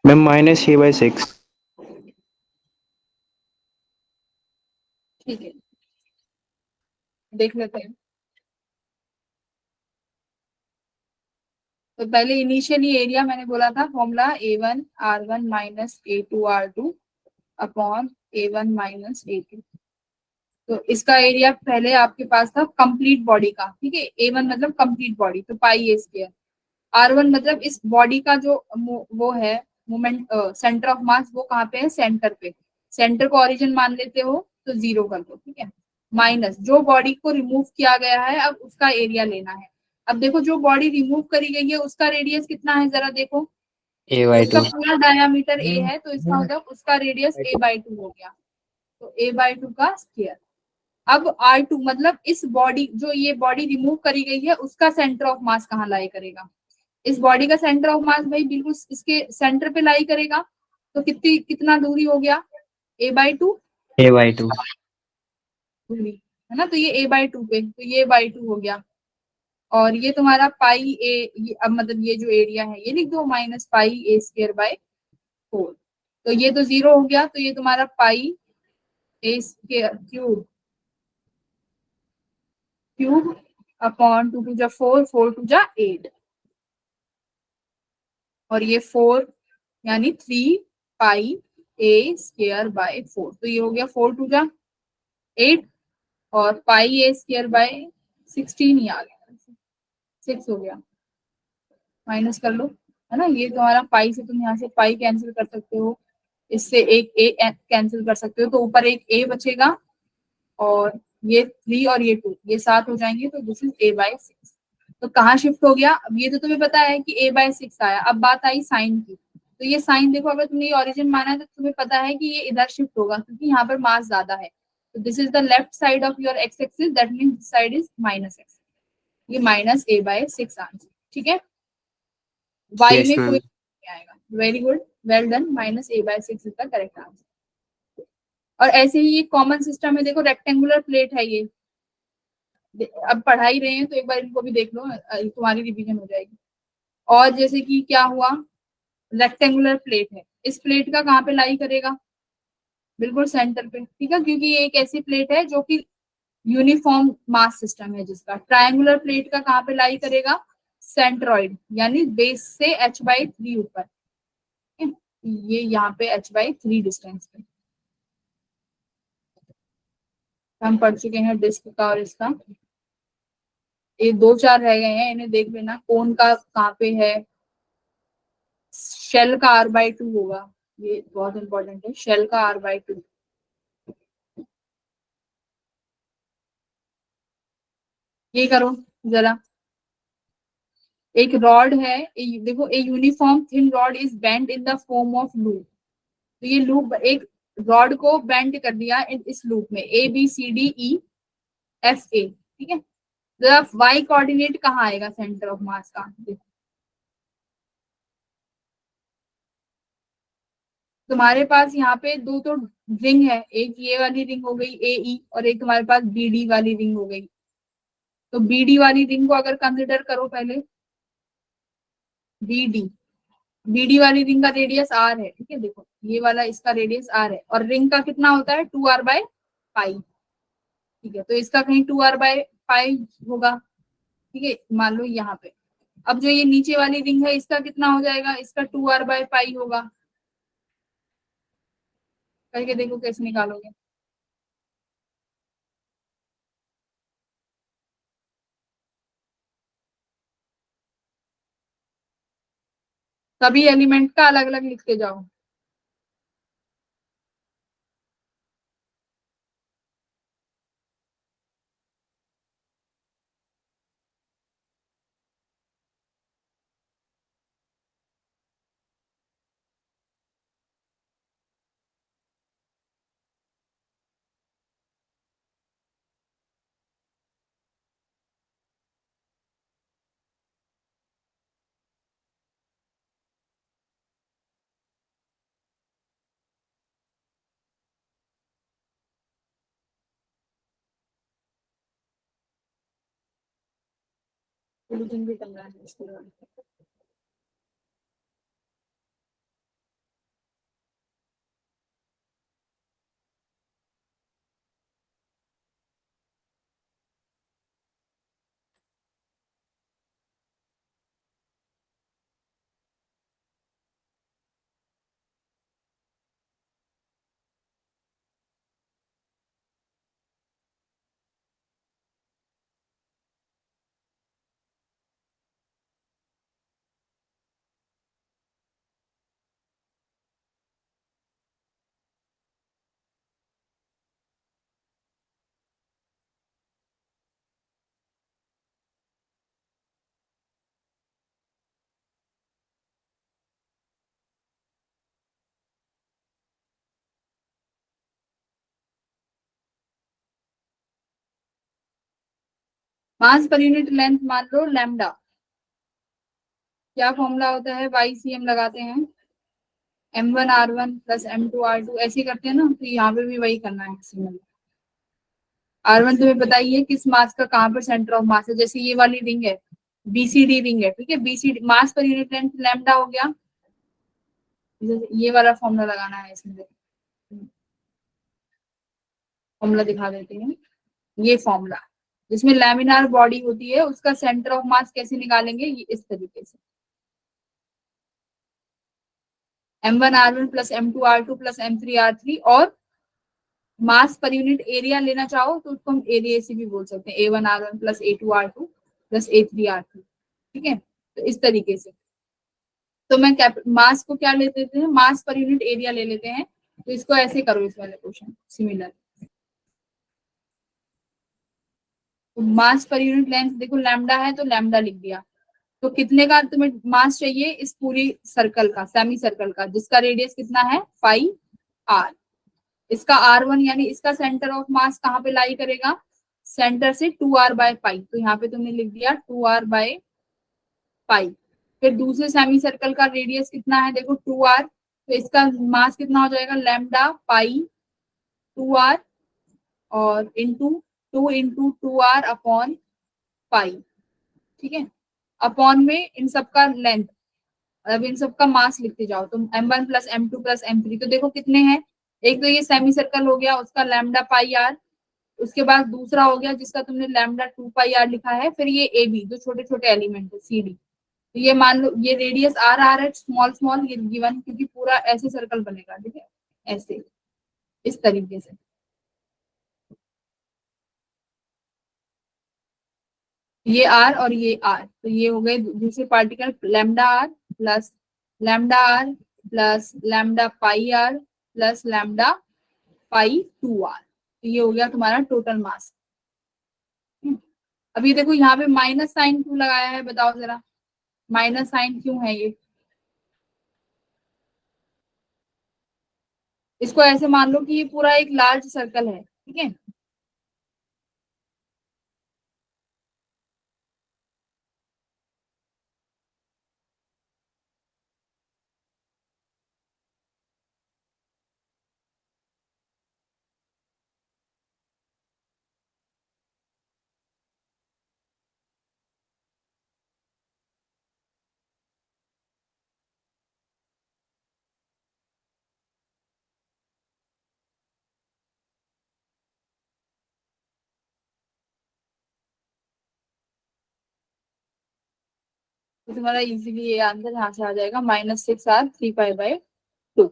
Ma'am -a/6। ठीक है, देख लेते हैं। तो पहले इनिशियली एरिया मैंने बोला था formula A1 R1 minus A2 R2 upon A1 minus A2। तो इसका एरिया पहले आपके पास था कंप्लीट बॉडी का, ठीक है। A1 मतलब कंप्लीट बॉडी, तो पाई ए स्क्वायर। R1 मतलब इस बॉडी का जो वो है मोमेंट, सेंटर ऑफ मास वो कहाँ पे है, सेंटर पे। सेंटर को ओरिजिन मान लेते हो तो 0 कर दो, ठीक है। माइनस जो बॉडी को रिमूव किया गया है, अब उसका एरिया लेना है। अब देखो जो बॉडी रिमूव करी गई है उसका रेडियस कितना है, जरा देखो। उसका A/2 पूरा डायामीटर ए है, तो इसका मतलब उसका रेडियस A/2 हो गया। तो A/2 का स्क्वायर। अब R2 मतलब इस बॉडी, जो ये बॉडी रिमूव करी गई है उसका सेंटर ऑफ मास कहाँ लाई करेगा। इस बॉडी का सेंटर ऑफ मास भाई बिल्कुल इसके सेंटर पे लाई करेगा। तो कितना दूरी हो गया, A/2 A/2 दूरी, है ना। तो ये A/2 पे, तो ये A/2 हो गया। और ये तुम्हारा पाई ए, अब मतलब ये जो एरिया है ये लिख दो, minus pi A square by 4। तो ये तो 0 हो गया, तो ये तुम्हारा पाई ए स्क्वायर क्यूब क्यूब अपॉन 2 2 जा 4, 4 2 जा 8, और ये 4 यानी 3 पाई ए स्क्वायर बाय 4। तो ये हो गया 4 2 जा 8, और पाई ए स्क्वायर बाय 16 ही आ गया, 6 हो गया। माइनस कर लो, है ना। ये तुम्हारा पाई से तुम यहाँ से पाई कैंसिल कर सकते हो, इससे एक ए कैंसिल कर सकते हो, तो ऊपर एक ए बचेगा। और ये 3 और ये 2 ये साथ हो जाएंगे, तो दिस इज A/6। तो कहाँ शिफ्ट हो गया, अब ये तो तुम्हें पता है कि A/6 आया। अब बात आई साइन की। तो ये साइन देखो, अगर तुमने ये ओरिजिन माना है तो तुम्हें पता है कि ये इधर शिफ्ट होगा, क्योंकि यहाँ पर मास ज्यादा है। तो this is the left side of your x axis, that means this side is -x। ये -A/6 आंसर, ठीक है। वाई Yes, में कोई ma'am. नहीं आएगा। Very good, well done, -A/6 is the correct answer. और ऐसे ही एक कॉमन सिस्टम है, देखो रेक्टेंगुलर प्लेट है ये। अब पढ़ा ही रहे हैं तो एक बार इनको भी देख लो, तुम्हारी रिवीजन हो जाएगी। और जैसे कि क्या हुआ, रेक्टेंगुलर प्लेट है, इस प्लेट का कहाँ पे लाई करेगा, बिल्कुल सेंटर पे, ठीक है। क्योंकि ये एक ऐसी प्लेट है जो कि यूनिफॉर्म मास सिस्टम है जिसका। ट्रायंगुलर प्लेट का कहाँ पे लाई करेगा, सेंट्रॉइड, यानी बेस से h/3 ऊपर, ठीक है? ये यहाँ पे h/3 डिस्टेंस पे। हम पढ़ चुके हैं डिस्क का और इसका। ये 2 4 रह गए हैं, इन्हें देख लेना। कोन का कहाँ पे है, शेल का R/2 होगा। ये बहुत इंपॉर्टेंट है, शेल का R/2। ये करो जरा। एक रॉड है, देखो a uniform thin rod is bend in the form of loop. तो ये लूप, एक रॉड को बेंड कर दिया इस लूप में, ABCDEFA, ठीक है। तो अब वाई कोऑर्डिनेट कहाँ आएगा सेंटर ऑफ मास का, देखो। तुम्हारे पास यहाँ पे दो तो रिंग है, एक ये वाली रिंग हो गई AE, और एक तुम्हारे पास BD वाली रिंग हो गई। तो BD वाली रिंग को अगर कंसिडर करो पहले, BD, BD वाली रिंग का रेडियस R है, ठीक है। देखो ये वाला, इसका रेडियस R है, और रिंग का कितना होता है 2R/पाई, ठीक है। तो इसका कहीं 2R/पाई होगा, ठीक है, मान लो यहाँ पे। अब जो ये नीचे वाली रिंग है इसका कितना हो जाएगा, इसका 2R/पाई होगा। करके देखो कैसे निकालोगे। सभी एलिमेंट का अलग अलग लिखते जाओ। भी करना है इसके बाद। मास पर यूनिट लेंथ मान लो लैम्डा, क्या फॉर्मूला होता है, YCM लगाते हैं, M1R1 प्लस M2R2 ऐसे करते हैं ना, तो यहाँ पे भी वही करना है। सिमिलर R1 तुम्हें पता ही है किस मास का कहाँ पर सेंटर ऑफ मास है, जैसे ये वाली रिंग है, BCD रिंग है, ठीक है, BCD मास पर यूनिट लेंथ लैम्डा हो गया, ये वाला फॉर्मूला लगाना है इसमें, फॉर्मूला दिखा देते हैं, ये फॉर्मूला जिसमें लैमिनार बॉडी होती है उसका सेंटर ऑफ मास कैसे निकालेंगे, ये इस तरीके से, M1R1 plus M2R2 plus M3R3, और मास पर यूनिट एरिया लेना चाहो तो उसको हम एरिया से भी बोल सकते हैं, A1R1 plus A2R2 plus A3R3, ठीक है, तो इस तरीके से। तो मैं मास को क्या ले लेते हैं, मास पर यूनिट एरिया ले लेते हैं, तो इसको ऐसे करो, इस वाले क्वेश्चन सिमिलर। तो मास पर यूनिट लेंथ देखो लैम्डा है तो लैम्डा लिख दिया, तो कितने का तुम्हें मास चाहिए इस पूरी सर्कल का, सेमी सर्कल का, जिसका रेडियस कितना है 5r, इसका R1 यानी इसका सेंटर ऑफ मास कहाँ पे लाई करेगा, सेंटर से 2r/पाई, तो यहाँ पे तुमने लिख दिया 2r/पाई। फिर दूसरे सेमी सर्कल का रेडियस कितना है देखो 2r, तो इसका मास कितना हो जाएगा लैम्डा पाई 2r, और इंटू 2 × 2r अपॉन पाई, ठीक है, अपॉन में इन सबका लेंथ, अब इन सबका मास लिखते जाओ, तो M1 plus M2 plus M3, तो देखो कितने हैं, एक तो ये सेमी सर्कल हो गया उसका लैम्डा पाई आर, उसके बाद दूसरा हो गया जिसका तुमने लैम्डा 2 पाई आर लिखा है, फिर ये AB जो छोटे छोटे एलिमेंट है CD, तो ये मान लो ये रेडियस R है, स्मॉल स्मॉल ये गिवन, क्योंकि पूरा ऐसे सर्कल बनेगा, ठीक है, ऐसे इस तरीके से। ये R और ये R, तो ये हो गए दूसरे particle lambda R plus lambda R plus lambda pi R plus lambda pi 2r, तो ये हो गया तुम्हारा टोटल मास। अभी देखो यहाँ पे माइनस साइन क्यों लगाया है, बताओ जरा, माइनस साइन क्यों है ये, इसको ऐसे मान लो कि ये पूरा एक लार्ज सर्कल है, ठीक है, तो तुम्हारा इजीली ये आंसर यहाँ से आ जाएगा -6r3π/2।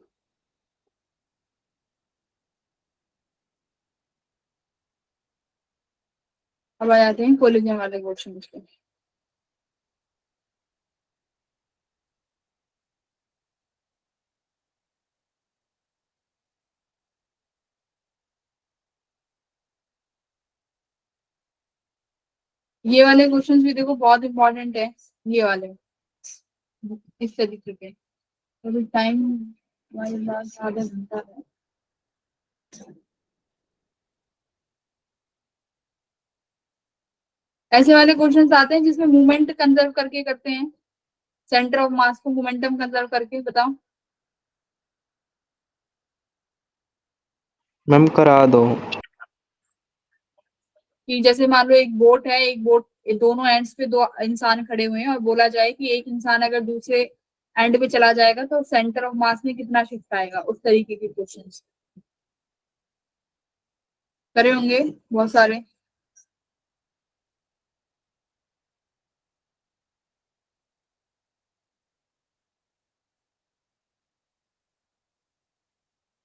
अब आ जाते हैं कोलिजन वाले क्वेश्चन पे। ये वाले क्वेश्चंस भी देखो बहुत इंपॉर्टेंट है, ये वाले इस तरीके के, अभी टाइम हमारे पास आधा घंटा है। ऐसे वाले क्वेश्चंस आते हैं जिसमें मूवमेंट कंजर्व करके करते हैं, सेंटर ऑफ मास को मोमेंटम कंजर्व करके, बताओ। मैम करा दो। कि जैसे मान लो एक बोट है, एक बोट दोनों एंड्स पे दो इंसान खड़े हुए हैं, और बोला जाए कि एक इंसान अगर दूसरे एंड पे चला जाएगा तो सेंटर ऑफ मास में कितना शिफ्ट आएगा, उस तरीके के क्वेश्चंस करे होंगे बहुत सारे।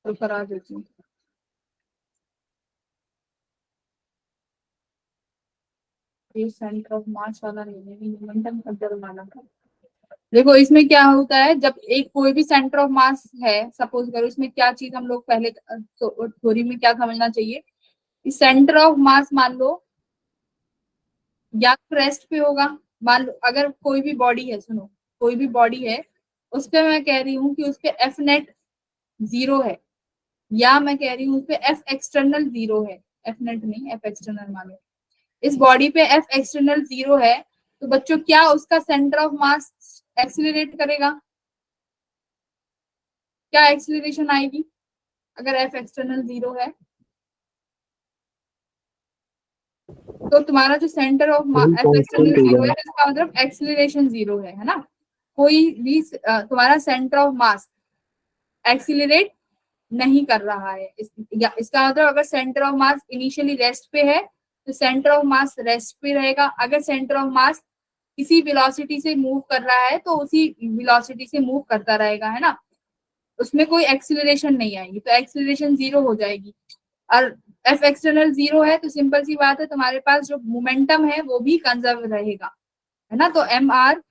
तो करा देती हूँ। ये सेंटर ऑफ मास वाला नहीं है, मोमेंटम कंजर्व वाला था। देखो इसमें क्या होता है, जब एक कोई भी सेंटर ऑफ मास है, सपोज करो, इसमें क्या चीज हम लोग पहले थ्योरी में क्या समझना चाहिए, सेंटर ऑफ मास मान लो या क्रेस्ट पे होगा, मान लो अगर कोई भी बॉडी है, सुनो, कोई भी बॉडी है, उस पे मैं कह रही हूँ कि उस पे एफ नेट 0 है, या मैं कह रही हूँ उस पे एफ एक्सटर्नल 0 है, एफ नेट नहीं एफ एक्सटर्नल मान लो, इस बॉडी पे एफ एक्सटर्नल 0 है, तो बच्चों क्या उसका सेंटर ऑफ मास एक्सिलरेट करेगा? क्या एक्सिलरेशन आएगी अगर एफ एक्सटर्नल 0 है? तो तुम्हारा जो सेंटर ऑफ एफ एक्सटर्नल 0 है, इसका मतलब एक्सिलरेशन 0 है ना? कोई भी तुम्हारा सेंटर ऑफ मास एक्सिलरेट नहीं कर रहा है। इसका मतलब अगर centre of mass initially rest पे है तो सेंटर ऑफ मास रेस्ट पे रहेगा। अगर सेंटर ऑफ मास किसी वेलोसिटी से मूव कर रहा है तो उसी वेलोसिटी से मूव करता रहेगा, है ना? उसमें कोई एक्सिलरेशन नहीं आएगी, तो एक्सिलरेशन 0 हो जाएगी। और एफ एक्सटर्नल 0 है तो सिंपल सी बात है, तुम्हारे पास जो मोमेंटम है वो भी कंजर्व रहेगा, है ना? तो m r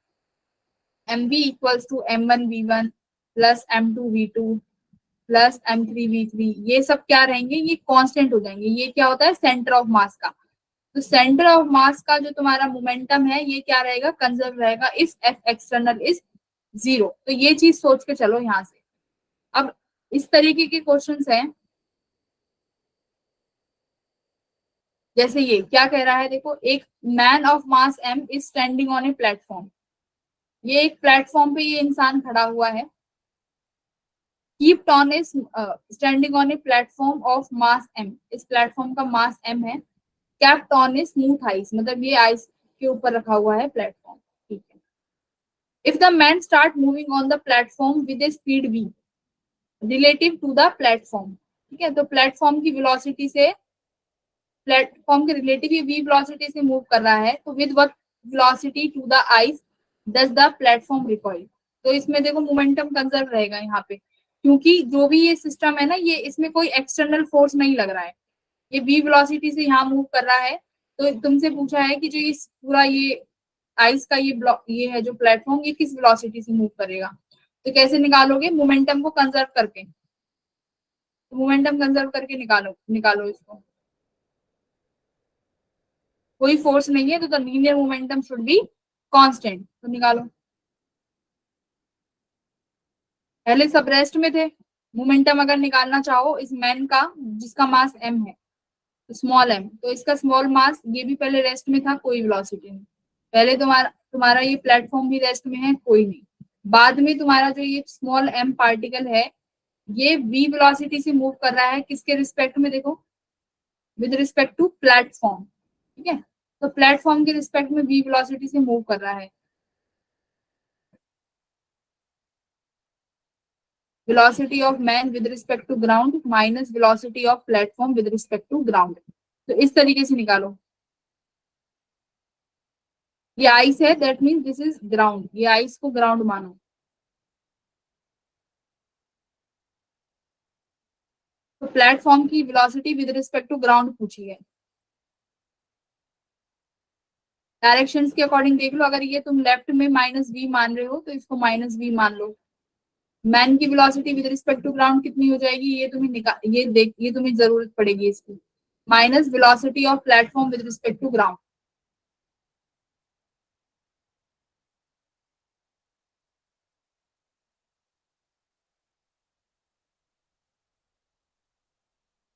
m b equals to m1v1 plus m2v2 plus m3v3, ये सब क्या रहेंगे? ये कांस्टेंट हो जाएंगे। ये क्या होता है? सेंटर ऑफ मास का। तो सेंटर ऑफ मास का जो तुम्हारा मोमेंटम है ये क्या रहेगा? कंजर्व रहेगा इफ एफ एक्सटर्नल इज 0। तो ये चीज सोच के चलो यहां से। अब इस तरीके के क्वेश्चंस हैं, जैसे ये क्या कह रहा है, देखो, एक man of mass m is standing on a platform. ये एक प्लेटफॉर्म पे ये इंसान खड़ा हुआ है। Keep ton is standing on a platform of mass m, इस प्लेटफॉर्म का मास m है। Kept on a smooth ice, मतलब ये आइस के ऊपर रखा हुआ है प्लेटफॉर्म, ठीक है। If the man start moving on the platform with a speed v relative to the platform, ठीक है, तो प्लेटफॉर्म की वेलोसिटी से, प्लेटफॉर्म के रिलेटिव ये v वेलोसिटी से मूव कर रहा है, तो with what velocity to the ice does the platform recoil. तो इसमें देखो मोमेंटम कंजर्व रहेगा यहाँ पे, क्योंकि जो भी ये सिस्टम है ना, ये इसमें कोई एक्सटर्नल फोर्स नहीं लग रहा है, ये v वेलोसिटी से यहाँ मूव कर रहा है। तो तुमसे पूछा है कि जो ये पूरा ये आइस का ये ब्लॉक, ये है जो प्लेटफॉर्म, ये किस वेलोसिटी से मूव करेगा? तो कैसे निकालोगे? मोमेंटम को कंजर्व करके, तो मोमेंटम कंजर्व करके निकालो निकालो इसको। कोई फोर्स नहीं है तो the linear momentum should be constant, तो निकालो। पहले सब रेस्ट में थे। मोमेंटम अगर निकालना चाहो इस मैन का जिसका मास m है, स्मॉल m, तो इसका स्मॉल मास ये भी पहले रेस्ट में था, कोई वेलोसिटी नहीं। पहले तुम्हारा तुम्हारा ये प्लेटफॉर्म भी रेस्ट में है, कोई नहीं। बाद में तुम्हारा जो ये स्मॉल m पार्टिकल है, ये v वेलोसिटी से मूव कर रहा है, किसके रिस्पेक्ट में? देखो, विद रिस्पेक्ट टू प्लेटफॉर्म, ठीक है। तो प्लेटफॉर्म के रिस्पेक्ट में v वेलोसिटी से मूव कर रहा है। velocity of man with respect to ground minus velocity of platform with respect to ground, तो इस तरीके से निकालो। ये आइस है, that means this is ground, ये आइस को ग्राउंड मानो। तो प्लेटफॉर्म की velocity with respect to ground पूछी है। डायरेक्शंस के अकॉर्डिंग देख लो, अगर ये तुम लेफ्ट में माइनस v मान रहे हो तो इसको माइनस v मान लो। मैन की velocity with respect to ground कितनी हो जाएगी? ये तुम्हें ये तुम्हें जरूरत पड़ेगी इसकी, minus velocity of platform with respect to ground.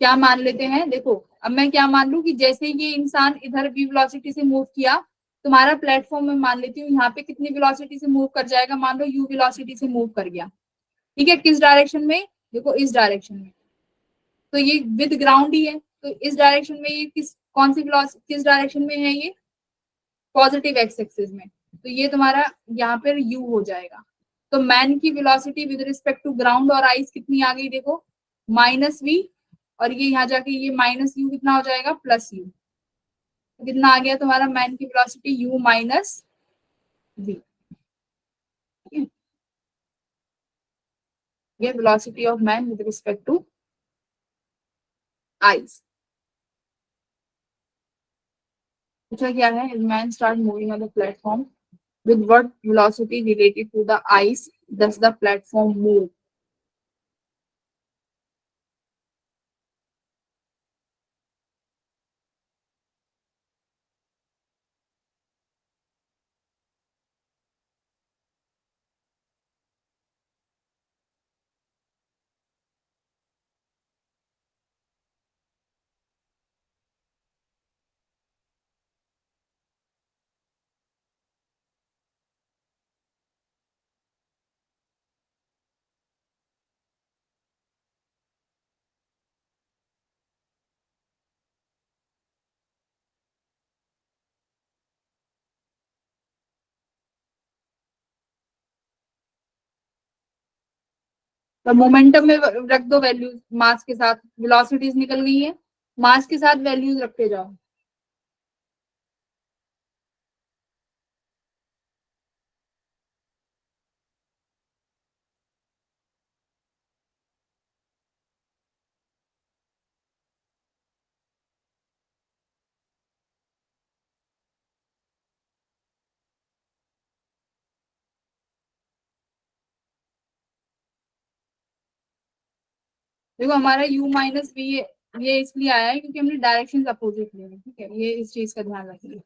क्या मान लेते हैं? देखो, अब मैं क्या मान लू कि जैसे ये इंसान इधर v वेलोसिटी से मूव किया, तुम्हारा प्लेटफॉर्म में मान लेती हूँ यहाँ पे कितनी वेलोसिटी से मूव कर जाएगा? मान लो u वेलोसिटी से मूव कर गया, ठीक है। किस डायरेक्शन में? देखो, इस डायरेक्शन में। तो ये विद ग्राउंड ही है, तो इस डायरेक्शन में ये कौन सी वेलोसिटी, किस डायरेक्शन में है? ये पॉजिटिव एक्स एक्सिस में, तो ये तुम्हारा यहाँ पर u हो जाएगा। तो मैन की velocity with respect to ground और आइस कितनी आ गई? देखो, माइनस v, और ये यहाँ जाके ये माइनस यू कितना हो जाएगा? Plus u. तो कितना आ गया तुम्हारा मैन की वेलोसिटी? u minus v। ये velocity of man with respect to ice. पूछा क्या है? Man start moving on the platform with what velocity related to the ice does the platform move? तो मोमेंटम में रख दो वैल्यूज मास के साथ, वेलोसिटीज निकल गई है, मास के साथ वैल्यूज रखते जाओ। देखो हमारा u माइनस वी ये इसलिए आया है क्योंकि हमने डायरेक्शन अपोजिट लिए हैं, ठीक है, ये इस चीज का ध्यान रखिए।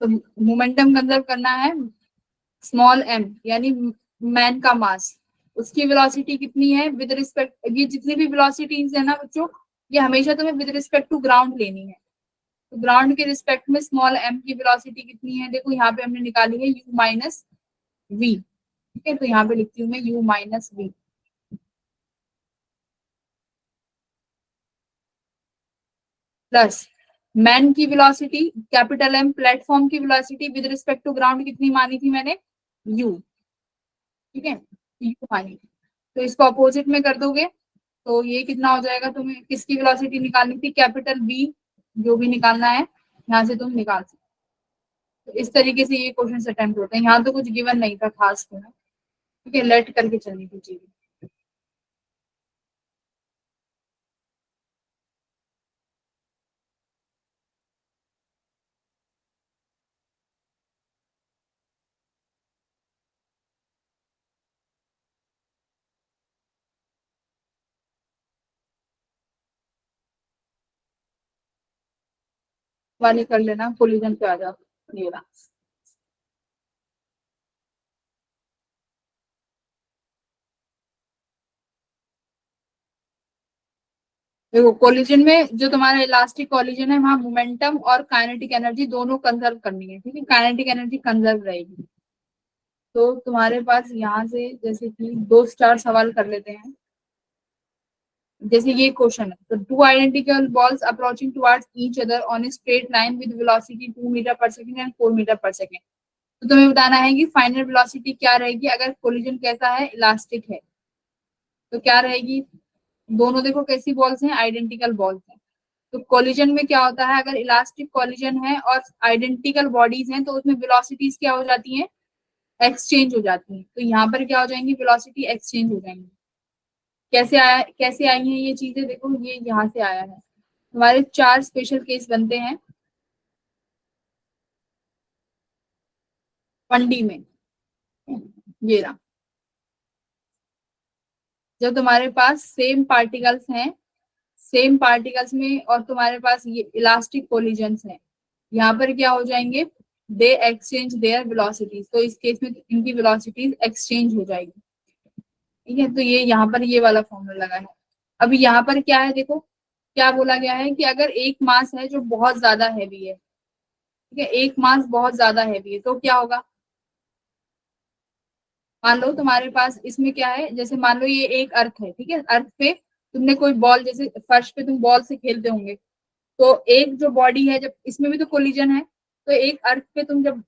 तो मोमेंटम कंजर्व करना है स्मॉल m, यानी मैन का मास, उसकी वेलोसिटी कितनी है विद रिस्पेक्ट, ये जितनी भी वेलोसिटीज है ना बच्चों, ये हमेशा तुम्हें विद रिस्पेक्ट टू ग्राउंड लेनी है। तो ग्राउंड के रिस्पेक्ट में स्मॉल m की वेलोसिटी कितनी है, देखो यहाँ पे हमने निकाली है u माइनस वी, ठीक है, तो यहाँ पे लिखती हूँ मैं u minus v plus man की वेलोसिटी कैपिटल M, प्लेटफॉर्म की velocity with respect to ground कितनी मानी थी मैंने, u, ठीक है, u मानी, तो इसको अपोजिट में कर दोगे तो ये कितना हो जाएगा, तुम्हें किसकी वेलोसिटी निकालनी थी, कैपिटल V, जो भी निकालना है यहाँ से तुम निकाल सकते। तो इस तरीके से ये क्वेश्चन अटेम्प्ट होते हैं, यहाँ तो कुछ गिवन नहीं था खास तुम्हें, ठीक है, लेट करके चलनी थी चीजें। वाली कर लेना, कोलिजन पे आ जाओ, ये रहा। देखो कोलिजन में जो तुम्हारा इलास्टिक कोलिजन है, वहां मोमेंटम और काइनेटिक एनर्जी दोनों कंजर्व करनी है, ठीक है, काइनेटिक एनर्जी कंजर्व रहेगी। तो तुम्हारे पास यहाँ से जैसे कि दो स्टार सवाल कर लेते हैं, जैसे ये क्वेश्चन है, तो two identical balls approaching towards each other on a straight line with velocity 2 metre per second and 4 metre per second, तो तुम्हें बताना है कि फाइनल वेलोसिटी क्या रहेगी अगर कोलिजन कैसा है, इलास्टिक है, तो क्या रहेगी। दोनों देखो कैसी बॉल्स हैं, आइडेंटिकल बॉल्स हैं। तो कोलिजन में क्या होता है, अगर इलास्टिक कोलिजन है और आइडेंटिकल बॉडीज हैं तो उसमें वेलोसिटीज क्या हो जाती हैं, एक्सचेंज हो जाती हैं। तो यहाँ पर क्या हो जाएंगी, वेलोसिटी एक्सचेंज हो जाएंगी। कैसे आई हैं ये चीजें, देखो ये यहाँ से आया है, हमारे 4 स्पेशल केस बनते हैं 1D में, ये रहा। जब तुम्हारे पास सेम पार्टिकल्स हैं, सेम पार्टिकल्स में और तुम्हारे पास ये इलास्टिक कोलिजन्स हैं, यहाँ पर क्या हो जाएंगे, दे एक्सचेंज देयर वेलोसिटीज, तो इस केस में इनकी वेलोसिटीज एक्सचेंज हो जाएगी, ठीक है। तो ये यहाँ पर ये वाला फॉर्मूला लगा है। अभी यहाँ पर क्या है, देखो क्या बोला गया है कि अगर एक मास है जो बहुत ज्यादा हैवी है, ठीक है, एक मास बहुत ज्यादा हैवी है, तो क्या होगा, मान लो तुम्हारे पास इसमें क्या है, जैसे मान लो ये एक अर्थ है, ठीक है, अर्थ पे तुमने कोई बॉल, जैसे फर्श पे तुम बॉल से खेलते होंगे, तो एक जो बॉडी है, जब इसमें भी तो कोलिजन है, तो एक अर्थ पे तुम जब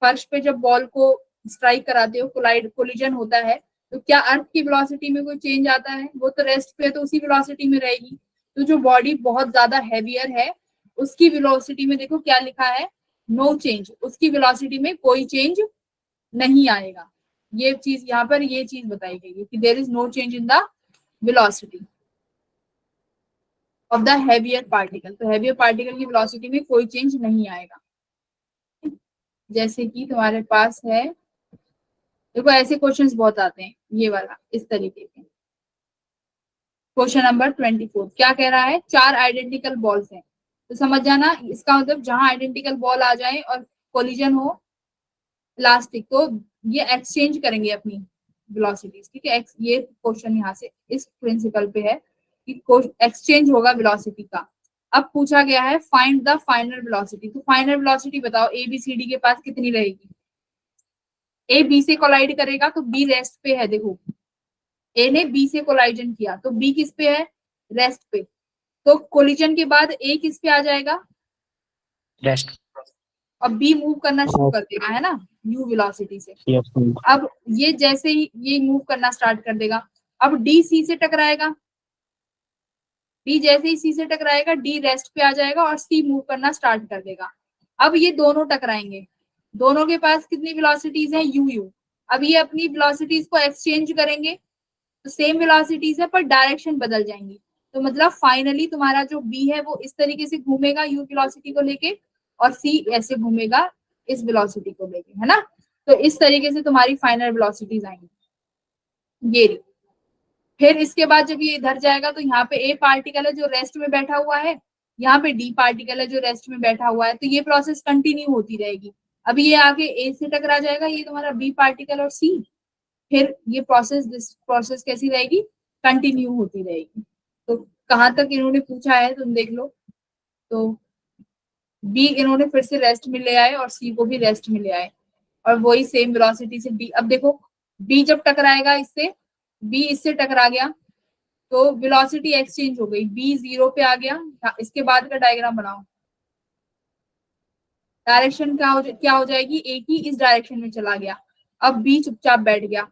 फर्श पे जब बॉल को स्ट्राइक कराते हो, कोलिजन होता है, तो क्या अर्थ की वेलोसिटी में कोई चेंज आता है, वो तो रेस्ट पे है, तो उसी वेलोसिटी में रहेगी। तो जो बॉडी बहुत ज्यादा हैवियर है उसकी वेलोसिटी में देखो क्या लिखा है, नो चेंज, उसकी वेलोसिटी में कोई चेंज नहीं आएगा। ये चीज यहाँ पर ये चीज बताई गई है कि there is no change in the velocity of the heavier particle, तो हैवियर पार्टिकल की वेलोसिटी में कोई चेंज नहीं आएगा। जैसे कि तुम्हारे पास है, देखो ऐसे क्वेश्चंस बहुत आते हैं, ये वाला इस तरीके के। क्वेश्चन नंबर 24 क्या कह रहा है, 4 आइडेंटिकल बॉल्स हैं, तो समझ जाना इसका मतलब जहां आइडेंटिकल बॉल आ जाए और कोलिजन हो इलास्टिक, तो ये एक्सचेंज करेंगे अपनी वेलोसिटीज, ठीक है। ये क्वेश्चन यहाँ से इस प्रिंसिपल पे है कि एक्सचेंज होगा वेलोसिटी का। अब पूछा गया है फाइंड द फाइनल वेलोसिटी, तो फाइनल वेलोसिटी बताओ ए बी सी डी के पास कितनी रहेगी, ए बी से कोलाइड करेगा तो बी रेस्ट पे है, देखो ए ने बी से कोलाइजन किया तो बी किस पे है, रेस्ट पे, तो कोलिजन के बाद ए किस पे आ जाएगा, रेस्ट। अब बी मूव करना शुरू कर देगा, है ना, u वेलोसिटी से। Yes ma'am. अब ये जैसे ही ये मूव करना स्टार्ट कर देगा, अब डी सी से टकराएगा, डी जैसे ही सी से टकराएगा डी रेस्ट पे आ जाएगा और सी मूव करना स्टार्ट कर देगा। अब ये दोनों टकराएंगे, दोनों के पास कितनी वेलोसिटीज हैं, यू यू। अब ये अपनी वेलोसिटीज को एक्सचेंज करेंगे, तो सेम वेलोसिटीज है पर डायरेक्शन बदल जाएंगी। तो मतलब फाइनली तुम्हारा जो बी है वो इस तरीके से घूमेगा यू वेलोसिटी को लेके, और सी ऐसे घूमेगा इस वेलोसिटी को लेके, है ना। तो इस तरीके से तुम्हारी फाइनल वेलोसिटीज आएंगी ये रही। फिर इसके बाद जब ये इधर जाएगा तो यहाँ पे ए पार्टिकल है जो रेस्ट में बैठा हुआ है, यहाँ पे डी पार्टिकल है जो रेस्ट में बैठा हुआ है, तो ये प्रोसेस कंटिन्यू होती रहेगी। अभी ये आगे ए से टकरा जाएगा, ये तुम्हारा बी पार्टिकल और सी, फिर ये प्रोसेस कैसी रहेगी, कंटिन्यू होती रहेगी। तो कहाँ तक इन्होंने पूछा है तुम देख लो। तो बी इन्होंने फिर से रेस्ट में ले आए और सी को भी रेस्ट में ले आए, और वही सेम वेलोसिटी से डी। अब देखो बी जब टकराएगा इससे, बी इससे टकरा गया तो वेलोसिटी एक्सचेंज हो गई, बी 0 पे आ गया। इसके बाद का डायग्राम बनाओ, डायरेक्शन क्या हो जाएगी, ए की इस डायरेक्शन में चला गया। अब बी चुपचाप बैठ गया।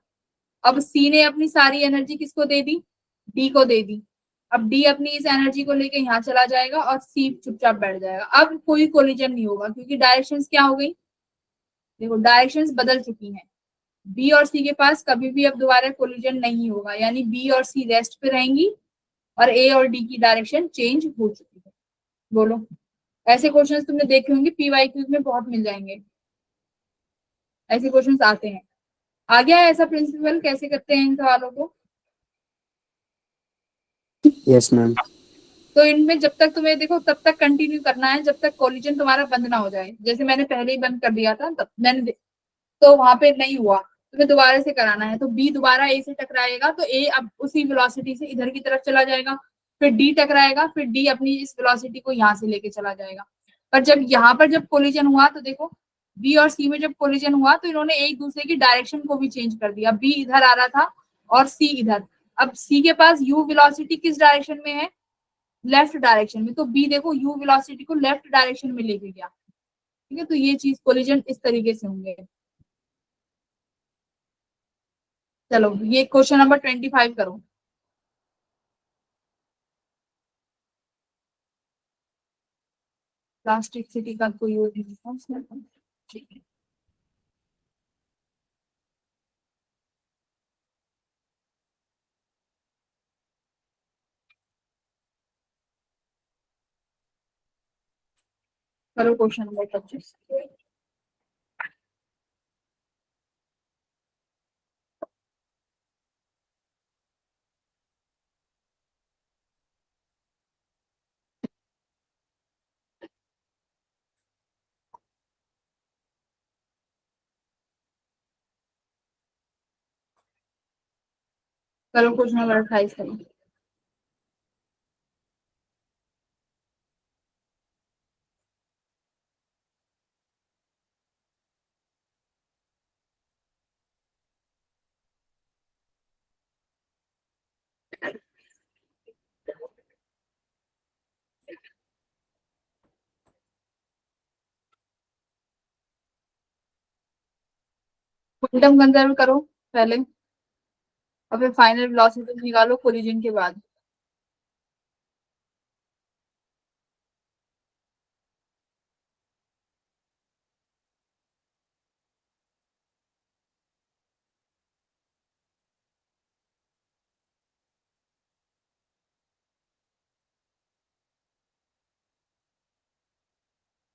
अब सी ने अपनी सारी एनर्जी किसको दे दी, डी को दे दी। अब डी अपनी इस एनर्जी को लेके यहाँ चला जाएगा और सी चुपचाप बैठ जाएगा। अब कोई कोलिजन नहीं होगा क्योंकि डायरेक्शंस क्या हो गई, देखो डायरेक्शंस बदल चुकी हैं। बी और सी के पास कभी भी अब दोबारा कोलिजन नहीं होगा, यानी बी और सी रेस्ट पे रहेंगी और ए और डी की डायरेक्शन चेंज हो चुकी है। बोलो, ऐसे क्वेश्चंस तुमने देखे होंगे पीवाईक्यूज में बहुत मिल जाएंगे, ऐसे क्वेश्चंस आते हैं। आ गया है ऐसा प्रिंसिपल, कैसे करते हैं इन सवालों को। Yes ma'am. तो इनमें जब तक तुम्हें देखो तब तक कंटिन्यू करना है जब तक कोलिजन तुम्हारा बंद ना हो जाए। जैसे मैंने पहले ही बंद कर दिया था, तब मैंने तो वहां पे नहीं हुआ, तुम्हें दोबारा से कराना है। तो बी दोबारा ए से टकराएगा तो ए अब उसी वेलोसिटी से इधर की तरफ चला जाएगा, फिर डी टकराएगा, फिर डी अपनी इस वेलोसिटी को यहाँ से लेके चला जाएगा। पर जब यहाँ पर जब कोलिजन हुआ तो देखो बी और सी में जब कोलिजन हुआ तो इन्होंने एक दूसरे की डायरेक्शन को भी चेंज कर दिया। बी इधर आ रहा था और सी इधर। अब सी के पास यू वेलोसिटी किस डायरेक्शन में है, लेफ्ट डायरेक्शन में, तो बी देखो यू वेलोसिटी को लेफ्ट डायरेक्शन में लेके गया। ठीक है, तो ये चीज कोलिजन इस तरीके से होंगे। चलो ये क्वेश्चन नंबर 25 करो। प्लास्टिक सिटी का कोई यूज नहीं था उसमें, ठीक है। करो क्वेश्चन नंबर 25। करो क्वेश्चन नंबर 28 करो। क्वांटम कंजर्व करो पहले और फिर फाइनल वेलोसिटी निकालो कोलिजन के बाद।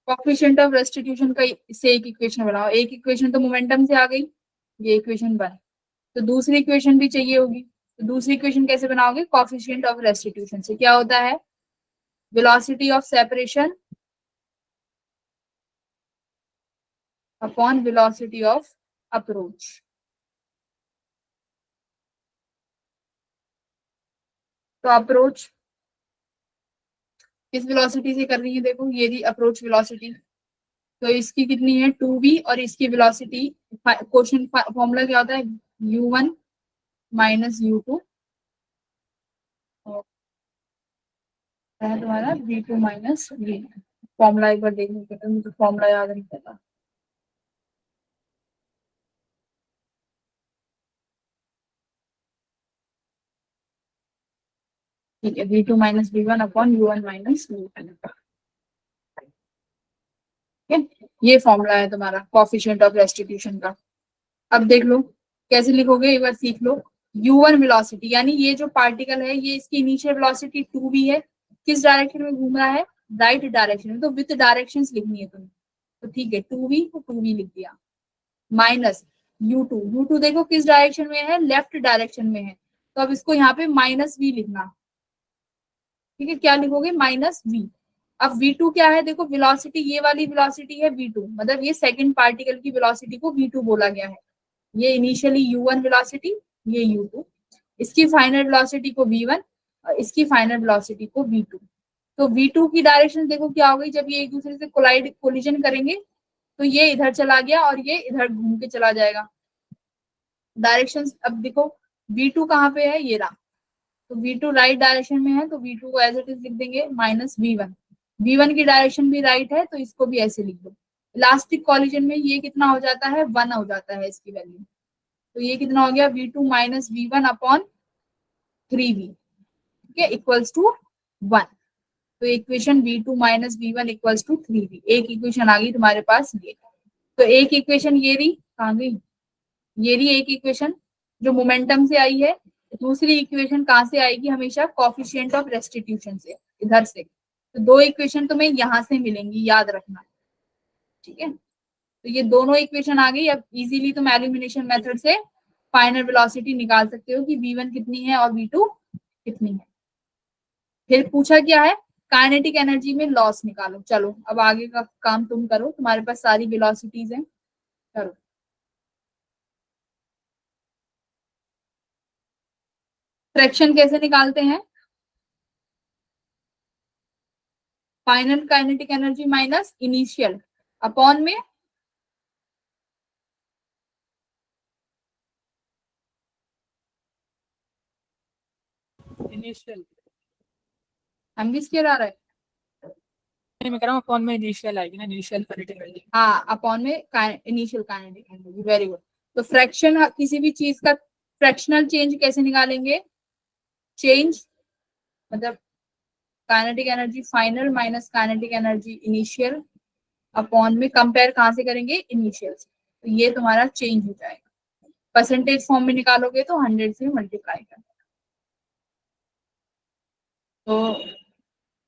कोएफिशिएंट ऑफ रेस्टिट्यूशन का से एक इक्वेशन बनाओ। एक इक्वेशन तो मोमेंटम से आ गई, ये इक्वेशन बन, तो दूसरी इक्वेशन भी चाहिए होगी। तो दूसरी इक्वेशन कैसे बनाओगे, कोएफिशिएंट ऑफ रेस्टिट्यूशन से क्या होता है, velocity of separation upon velocity of approach. तो अप्रोच किस वेलोसिटी से कर रही है, देखो ये रही अप्रोच वेलोसिटी, तो इसकी कितनी है 2v और इसकी वेलोसिटी, क्वेश्चन फॉर्मूला क्या होता है, u1 माइनस u2 है तुम्हारा v2 माइनस v। फॉर्मूला एक बार देखने के मुझे फॉर्मूला याद नहीं पता। ठीक है, v2 minus v1 upon u1 minus v1। ठीक है, ये फॉर्मूला है तुम्हारा कोएफिशिएंट ऑफ रेस्टिट्यूशन का। अब देख लो कैसे लिखोगे, एक बार सीख लो। u1 वेलोसिटी, यानी ये जो पार्टिकल है ये इसकी इनिशियल वेलोसिटी 2v है। किस डायरेक्शन में घूम रहा है? राइट डायरेक्शन में, तो विथ डायरेक्शंस लिखनी है तुम्हें। तो ठीक है, 2v को 2v लिख दिया, माइनस u2। u2 देखो किस डायरेक्शन में है? लेफ्ट डायरेक्शन में है, तो अब इसको यहाँ पे माइनस v लिखना। ठीक है, क्या लिखोगे? Minus v। अब v2 क्या है? देखो वेलोसिटी, ये वाली वेलोसिटी है v2, मतलब ये सेकंड पार्टिकल की वेलोसिटी को v2 बोला गया है। ये इनिशियली u1 वेलोसिटी, ये u2, इसकी फाइनल वेलोसिटी को v1 और इसकी फाइनल वेलोसिटी को v2। तो v2 की डायरेक्शन देखो क्या हो गई, जब ये एक दूसरे से कोलिजन करेंगे तो ये इधर चला गया और ये इधर घूम के चला जाएगा। डायरेक्शन अब देखो v2 कहाँ पे है? ये रहा। तो v2 राइट डायरेक्शन में है, तो v2 को एज इट इज लिख देंगे माइनस v1। v1 की डायरेक्शन भी राइट है, तो इसको भी ऐसे लिख दो। इलास्टिक कॉलिजन में ये कितना हो जाता है? 1 हो जाता है इसकी वैल्यू। तो ये कितना हो गया? v2 minus v1 upon 3v। ठीक है, इक्वल्स टू 1। तो equation v2 minus v1 equals to 3v, एक इक्वेशन आ गई तुम्हारे पास ये। तो एक इक्वेशन ये रही, कहाँ गई? ये रही एक इक्वेशन जो मोमेंटम से आई है। दूसरी इक्वेशन कहाँ से आएगी? हमेशा कोएफिशिएंट ऑफ रेस्टिट्यूशन से, इधर से। तो दो इक्वेशन तुम्हें यहां से मिलेंगी, याद रखना। ठीक है, तो ये दोनों इक्वेशन आ गई। अब इजीली तुम एलिमिनेशन मेथड से फाइनल वेलोसिटी निकाल सकते हो कि v1 कितनी है और v2 कितनी है। फिर पूछा क्या है? काइनेटिक एनर्जी में लॉस निकालो। चलो अब आगे का काम तुम करो, तुम्हारे पास सारी वेलोसिटीज हैं, करो। फ्रैक्शन कैसे निकालते हैं? Final kinetic energy minus initial upon में इनिशियल। हम भी स्केयर आ रहा है। नहीं, मैं कह रहा हूँ अपॉन में इनिशियल आएगी ना, इनिशियल काइनेटिक एनर्जी। हाँ, अपॉन में initial kinetic energy, very good. तो फ्रैक्शन किसी भी चीज का फ्रैक्शनल चेंज कैसे निकालेंगे? चेंज मतलब kinetic energy final minus kinetic energy initial upon में कंपेयर कहाँ से करेंगे? इनिशियल से। तो ये तुम्हारा चेंज हो जाएगा। परसेंटेज फॉर्म में निकालोगे तो 100 से मल्टीप्लाई कर।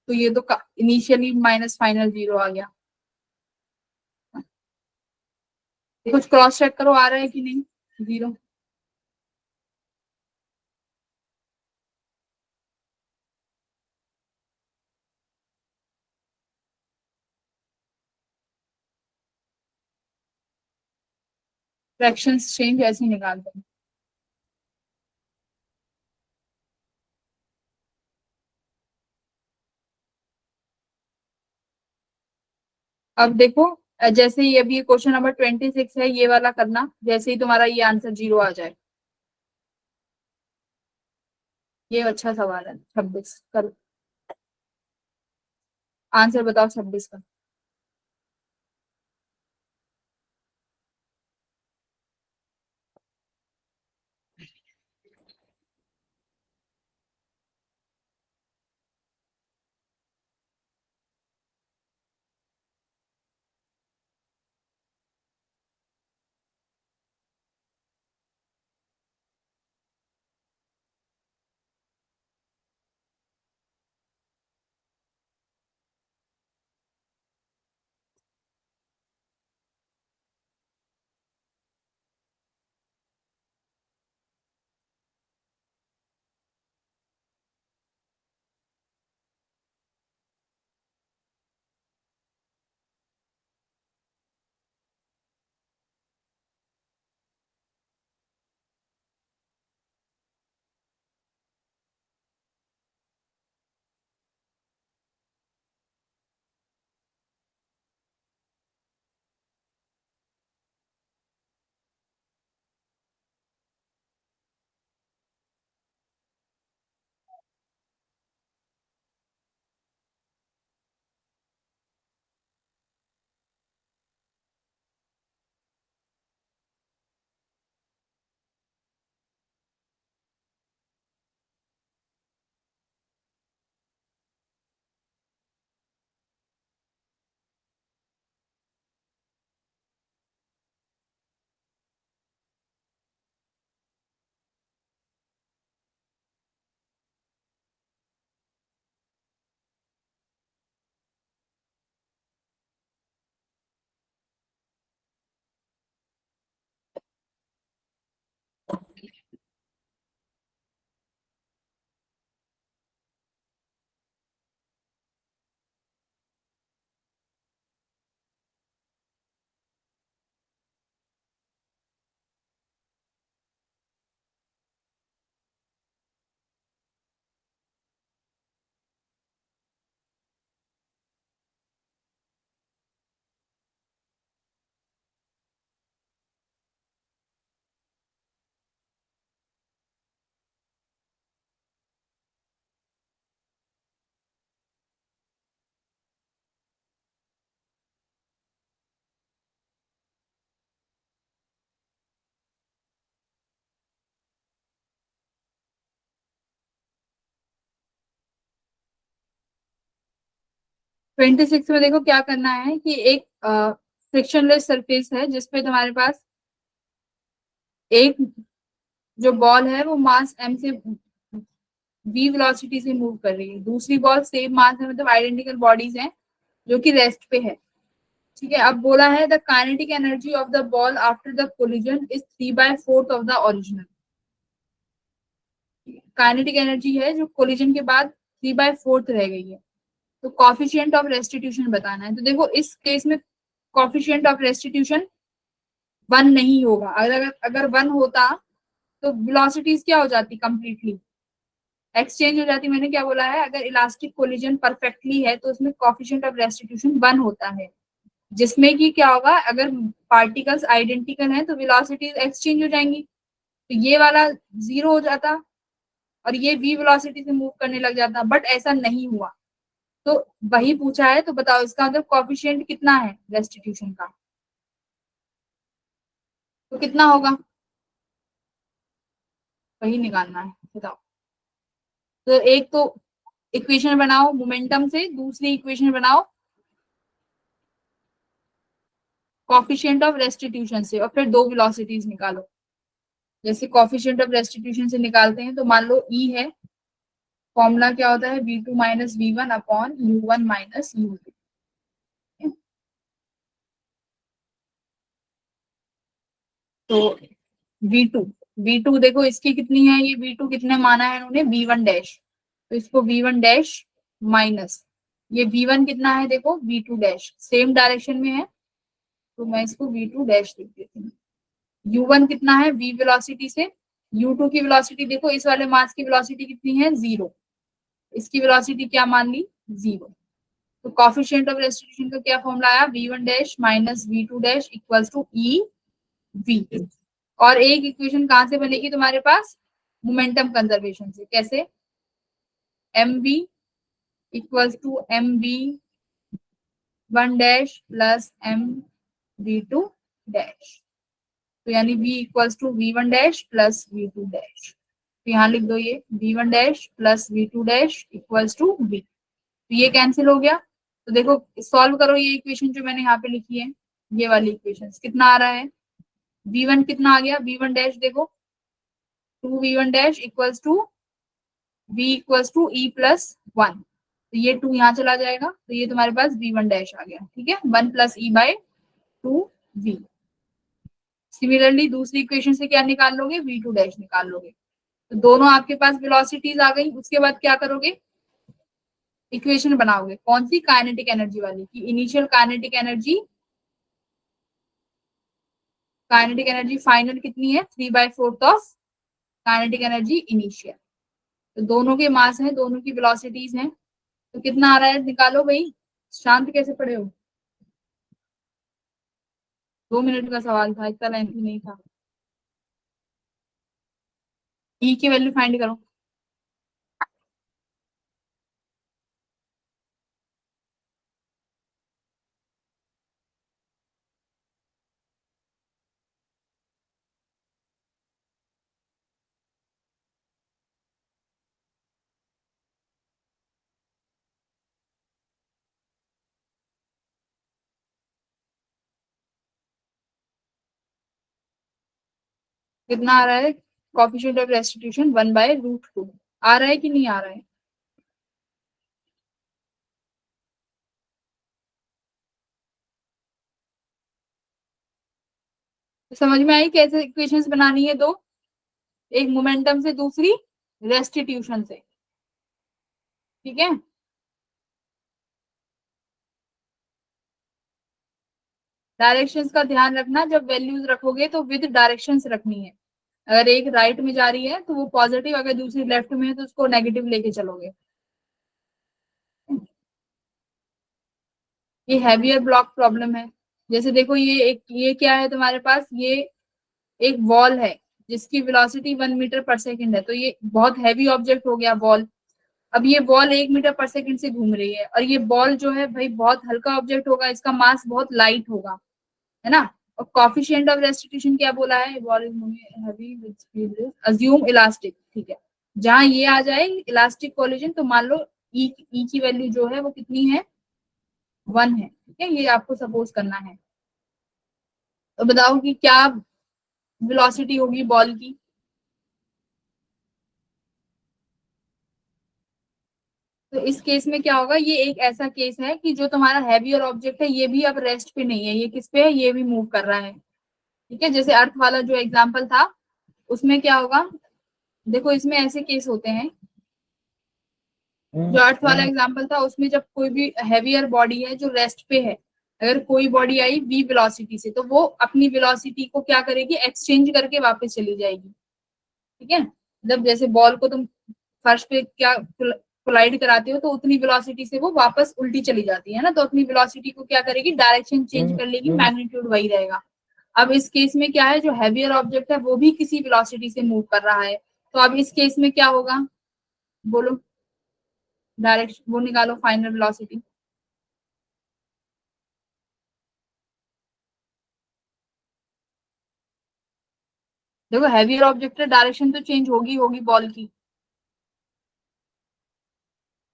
तो ये तो इनिशियली माइनस फाइनल 0 आ गया। कुछ क्रॉस चेक करो आ रहा है कि नहीं 0। फ्रैक्शंस चेंज ऐसे ही निकालते हैं। अब देखो, जैसे ही अभी क्वेश्चन नंबर 26 है, ये वाला करना, जैसे ही तुम्हारा ये आंसर 0 आ जाए। ये अच्छा सवाल है। 26 करो, आंसर बताओ 26 का। 26 में देखो क्या करना है कि एक फ्रिक्शनलेस सरफेस है जिसपे तुम्हारे पास एक जो बॉल है वो मास m से v वेलोसिटी से मूव कर रही है, दूसरी बॉल सेम मास है, मतलब आइडेंटिकल बॉडीज हैं जो कि रेस्ट पे है। ठीक है, अब बोला है the kinetic energy of the ball after the collision is 3/4 of the original. Kinetic energy है जो कोलिजन के बाद 3/4 रह गई है। तो कॉफिशिएंट ऑफ रेस्टिट्यूशन बताना है। तो देखो इस केस में कॉफिशिएंट ऑफ रेस्टिट्यूशन 1 नहीं होगा। अगर 1 होता तो वेलोसिटीज क्या हो जाती, कंप्लीटली एक्सचेंज हो जाती। मैंने क्या बोला है, अगर इलास्टिक कोलिजन परफेक्टली है तो उसमें कॉफिशिएंट ऑफ रेस्टिट्यूशन 1 होता है, जिसमें कि क्या होगा, अगर पार्टिकल्स आइडेंटिकल हैं तो वेलोसिटीज एक्सचेंज हो जाएंगी, तो ये वाला 0 हो जाता और ये v वेलोसिटी से मूव करने लग जाता, बट ऐसा नहीं हुआ। तो वही पूछा है, तो बताओ इसका मतलब कॉफिशिएंट कितना है रेस्टिट्यूशन का, तो कितना होगा, वही निकालना है, बताओ। तो एक तो इक्वेशन बनाओ मोमेंटम से, दूसरी इक्वेशन बनाओ कॉफिशिएंट ऑफ रेस्टिट्यूशन से, और फिर दो वेलोसिटीज निकालो। जैसे कॉफिशिएंट ऑफ रेस्टिट्यूशन से निकालते हैं तो मान लो E है, फॉर्मूला क्या होता है, v2 minus v1 upon u1 minus u2। तो v2 v2 देखो इसकी कितनी है, ये v2 कितने माना है इन्होंने, v1 डैश, तो इसको v1 डैश माइनस ये v1 कितना है, देखो v2 डैश, सेम डायरेक्शन में है तो मैं इसको v2 डैश लिख देती हूँ। u1 कितना है v वेलोसिटी से, u2 की वेलोसिटी देखो इस वाले मास की वेलोसिटी कितनी है 0, इसकी वेलोसिटी क्या मान ली 0। तो कॉफिशिएंट ऑफ रेस्टिट्यूशन का क्या फॉर्मूला आया, v1 dash minus v2 dash equals to e v. और एक इक्वेशन कहां से बनेगी तुम्हारे पास, मोमेंटम कंजर्वेशन से। कैसे, m v equals to m v one dash plus m v two dash, तो यानी v equals to v1 dash plus v2 dash. तो यहाँ लिख दो ये v1 dash plus v2 dash equals to v, तो ये कैंसिल हो गया। तो देखो सॉल्व करो ये इक्वेशन जो मैंने यहाँ पे लिखी है, ये वाली इक्वेशन कितना आ रहा है, v1 कितना आ गया, v1 डैश देखो 2v1 dash equals to v equals to e plus 1, तो ये 2 यहाँ चला जाएगा, तो ये तुम्हारे पास v1 डैश आ गया। ठीक है, 1 plus e by 2v। Similarly दूसरी इक्वेशन से क्या निकाल लोगे, v2 डैश निकाल लोगे। तो दोनों आपके पास वेलोसिटीज आ गई। उसके बाद क्या करोगे, इक्वेशन बनाओगे कौन सी, काइनेटिक एनर्जी वाली की, इनिशियल काइनेटिक एनर्जी फाइनल कितनी है 3/4 ऑफ काइनेटिक एनर्जी इनिशियल। तो दोनों के मास हैं, दोनों की वेलोसिटीज हैं, तो कितना आ रहा है निकालो भाई। शांत कैसे पड़े हो, 2 मिनट का सवाल था, इतना लेंथी नहीं था। ई की वैल्यू फाइंड करो। कितना आ रहा है, कोएफिशिएंट ऑफ रेस्टिट्यूशन 1/√2 आ रहा है कि नहीं आ रहा है। तो समझ में आई कैसे इक्वेशंस बनानी है दो, एक मोमेंटम से दूसरी रेस्टिट्यूशन से। ठीक है, डायरेक्शंस का ध्यान रखना, जब वैल्यूज रखोगे तो विद डायरेक्शंस रखनी है। अगर एक राइट में जा रही है तो वो पॉजिटिव, अगर दूसरी लेफ्ट में है तो उसको नेगेटिव लेके चलोगे। ये हैवियर ब्लॉक प्रॉब्लम है। जैसे देखो ये क्या है तुम्हारे पास, ये एक वॉल है जिसकी वेलोसिटी 1 मीटर पर सेकंड है, तो ये बहुत हैवी ऑब्जेक्ट हो गया बॉल। अब ये बॉल 1 मीटर पर सेकंड से घूम रही है, और ये बॉल जो है भाई बहुत हल्का ऑब्जेक्ट होगा, इसका मास बहुत लाइट होगा, है ना। और कॉफिशिएंट ऑफ रेस्टिट्यूशन क्या बोला है, ball is moving heavy with speed assume elastic. ठीक है, जहां ये आ जाए इलास्टिक कोलिजन तो मान लो ई की वैल्यू जो है वो कितनी है 1 है, ठीक है, ये आपको सपोज करना है। तो बताओ कि क्या वेलोसिटी होगी बॉल की। तो इस केस में क्या होगा, ये एक ऐसा केस है कि जो तुम्हारा हैवियर ऑब्जेक्ट है ये भी अब रेस्ट पे नहीं है, ये किस पे है, ये भी मूव कर रहा है, ठीक है। जैसे अर्थ वाला जो एग्जांपल था उसमें क्या होगा, देखो इसमें ऐसे केस होते हैं, जो अर्थ वाला एग्जांपल था उसमें जब कोई भी हैवियर बॉडी है जो रेस्ट पे है, अगर कोई बॉडी आई v वेलोसिटी से, तो वो अपनी वेलोसिटी को क्या करेगी, एक्सचेंज करके वापस चली जाएगी, ठीक है। जब जैसे बॉल को तुम फर्श पे क्या कोलाइड कराते हो तो उतनी वेलोसिटी से वो वापस उल्टी चली जाती है ना, तो अपनी वेलोसिटी को क्या करेगी, डायरेक्शन चेंज कर लेगी, मैग्नीट्यूड वही रहेगा। अब इस केस में क्या है, जो हैवियर ऑब्जेक्ट है वो भी किसी वेलोसिटी से मूव कर रहा है, तो अब इस केस में क्या होगा, बोलो, डायरेक्शन वो निकालो, फाइनल वेलोसिटी। देखो हैवियर ऑब्जेक्ट है, डायरेक्शन तो चेंज होगी होगी बॉल की,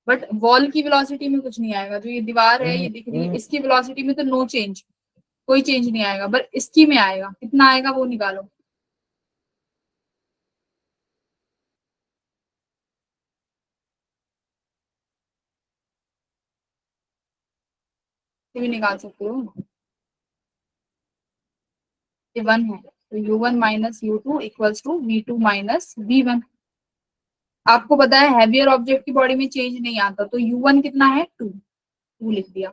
बट बॉल की वेलोसिटी में कुछ नहीं आएगा। जो ये दीवार है ये दिख रही है, इसकी वेलोसिटी में तो नो चेंज, कोई चेंज नहीं आएगा, बट इसकी में आएगा, कितना आएगा वो निकालो। ये भी निकाल सकते हो, ये 1 है, तो u1 minus u2 equals to v2 minus v1। आपको पता है हैवियर ऑब्जेक्ट की बॉडी में चेंज नहीं आता, तो u1 कितना है, 2 लिख दिया।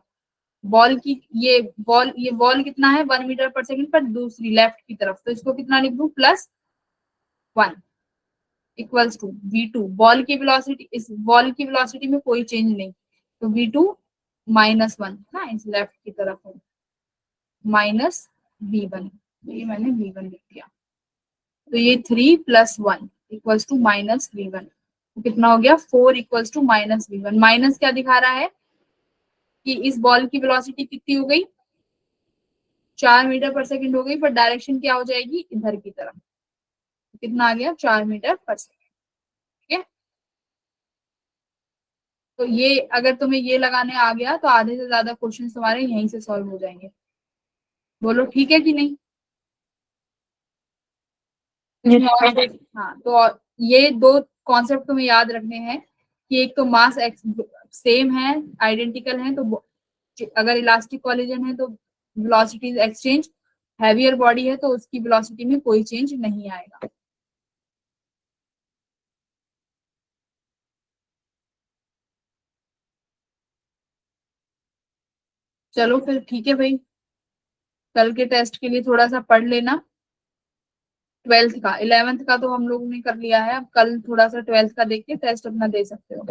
बॉल की ये बॉल कितना है, 1 मीटर पर सेकंड पर दूसरी लेफ्ट की तरफ, तो इसको कितना लिख दू, +1 इक्वल्स टू v2। बॉल की वेलोसिटी, इस बॉल की वेलोसिटी में कोई चेंज नहीं, तो v2 -1 ना, इस लेफ्ट की तरफ है, माइनस v1, तो ये मैंने v1 लिख दिया। तो ये 3 + 1 इक्वल्स टू -v1, तो कितना हो गया, 4 इक्वल्स टू -v1। माइनस क्या दिखा रहा है कि इस बॉल की वेलोसिटी कितनी हो गई, 4 मीटर पर सेकंड हो गई, पर डायरेक्शन क्या हो जाएगी, इधर की तरफ, कितना आ गया, 4 मीटर पर सेकंड, ठीक है। तो ये अगर तुम्हें ये लगाने आ गया तो आधे से ज्यादा क्वेश्चन तुम्हारे यहीं से सॉल्व हो जाएंगे। बोलो ठीक है कि नहीं। हाँ, तो ये दो कॉन्सेप्ट तुम्हें याद रखने हैं कि एक तो मास सेम है, आइडेंटिकल है, तो अगर इलास्टिक कोलिजन है तो वेलोसिटीज एक्सचेंज, हैवियर बॉडी है तो उसकी वेलोसिटी में कोई चेंज नहीं आएगा। चलो फिर ठीक है भाई, कल के टेस्ट के लिए थोड़ा सा पढ़ लेना। 12th का, 11th का तो हम लोगों ने कर लिया है, अब कल थोड़ा सा 12th का देख के टेस्ट अपना दे सकते हो।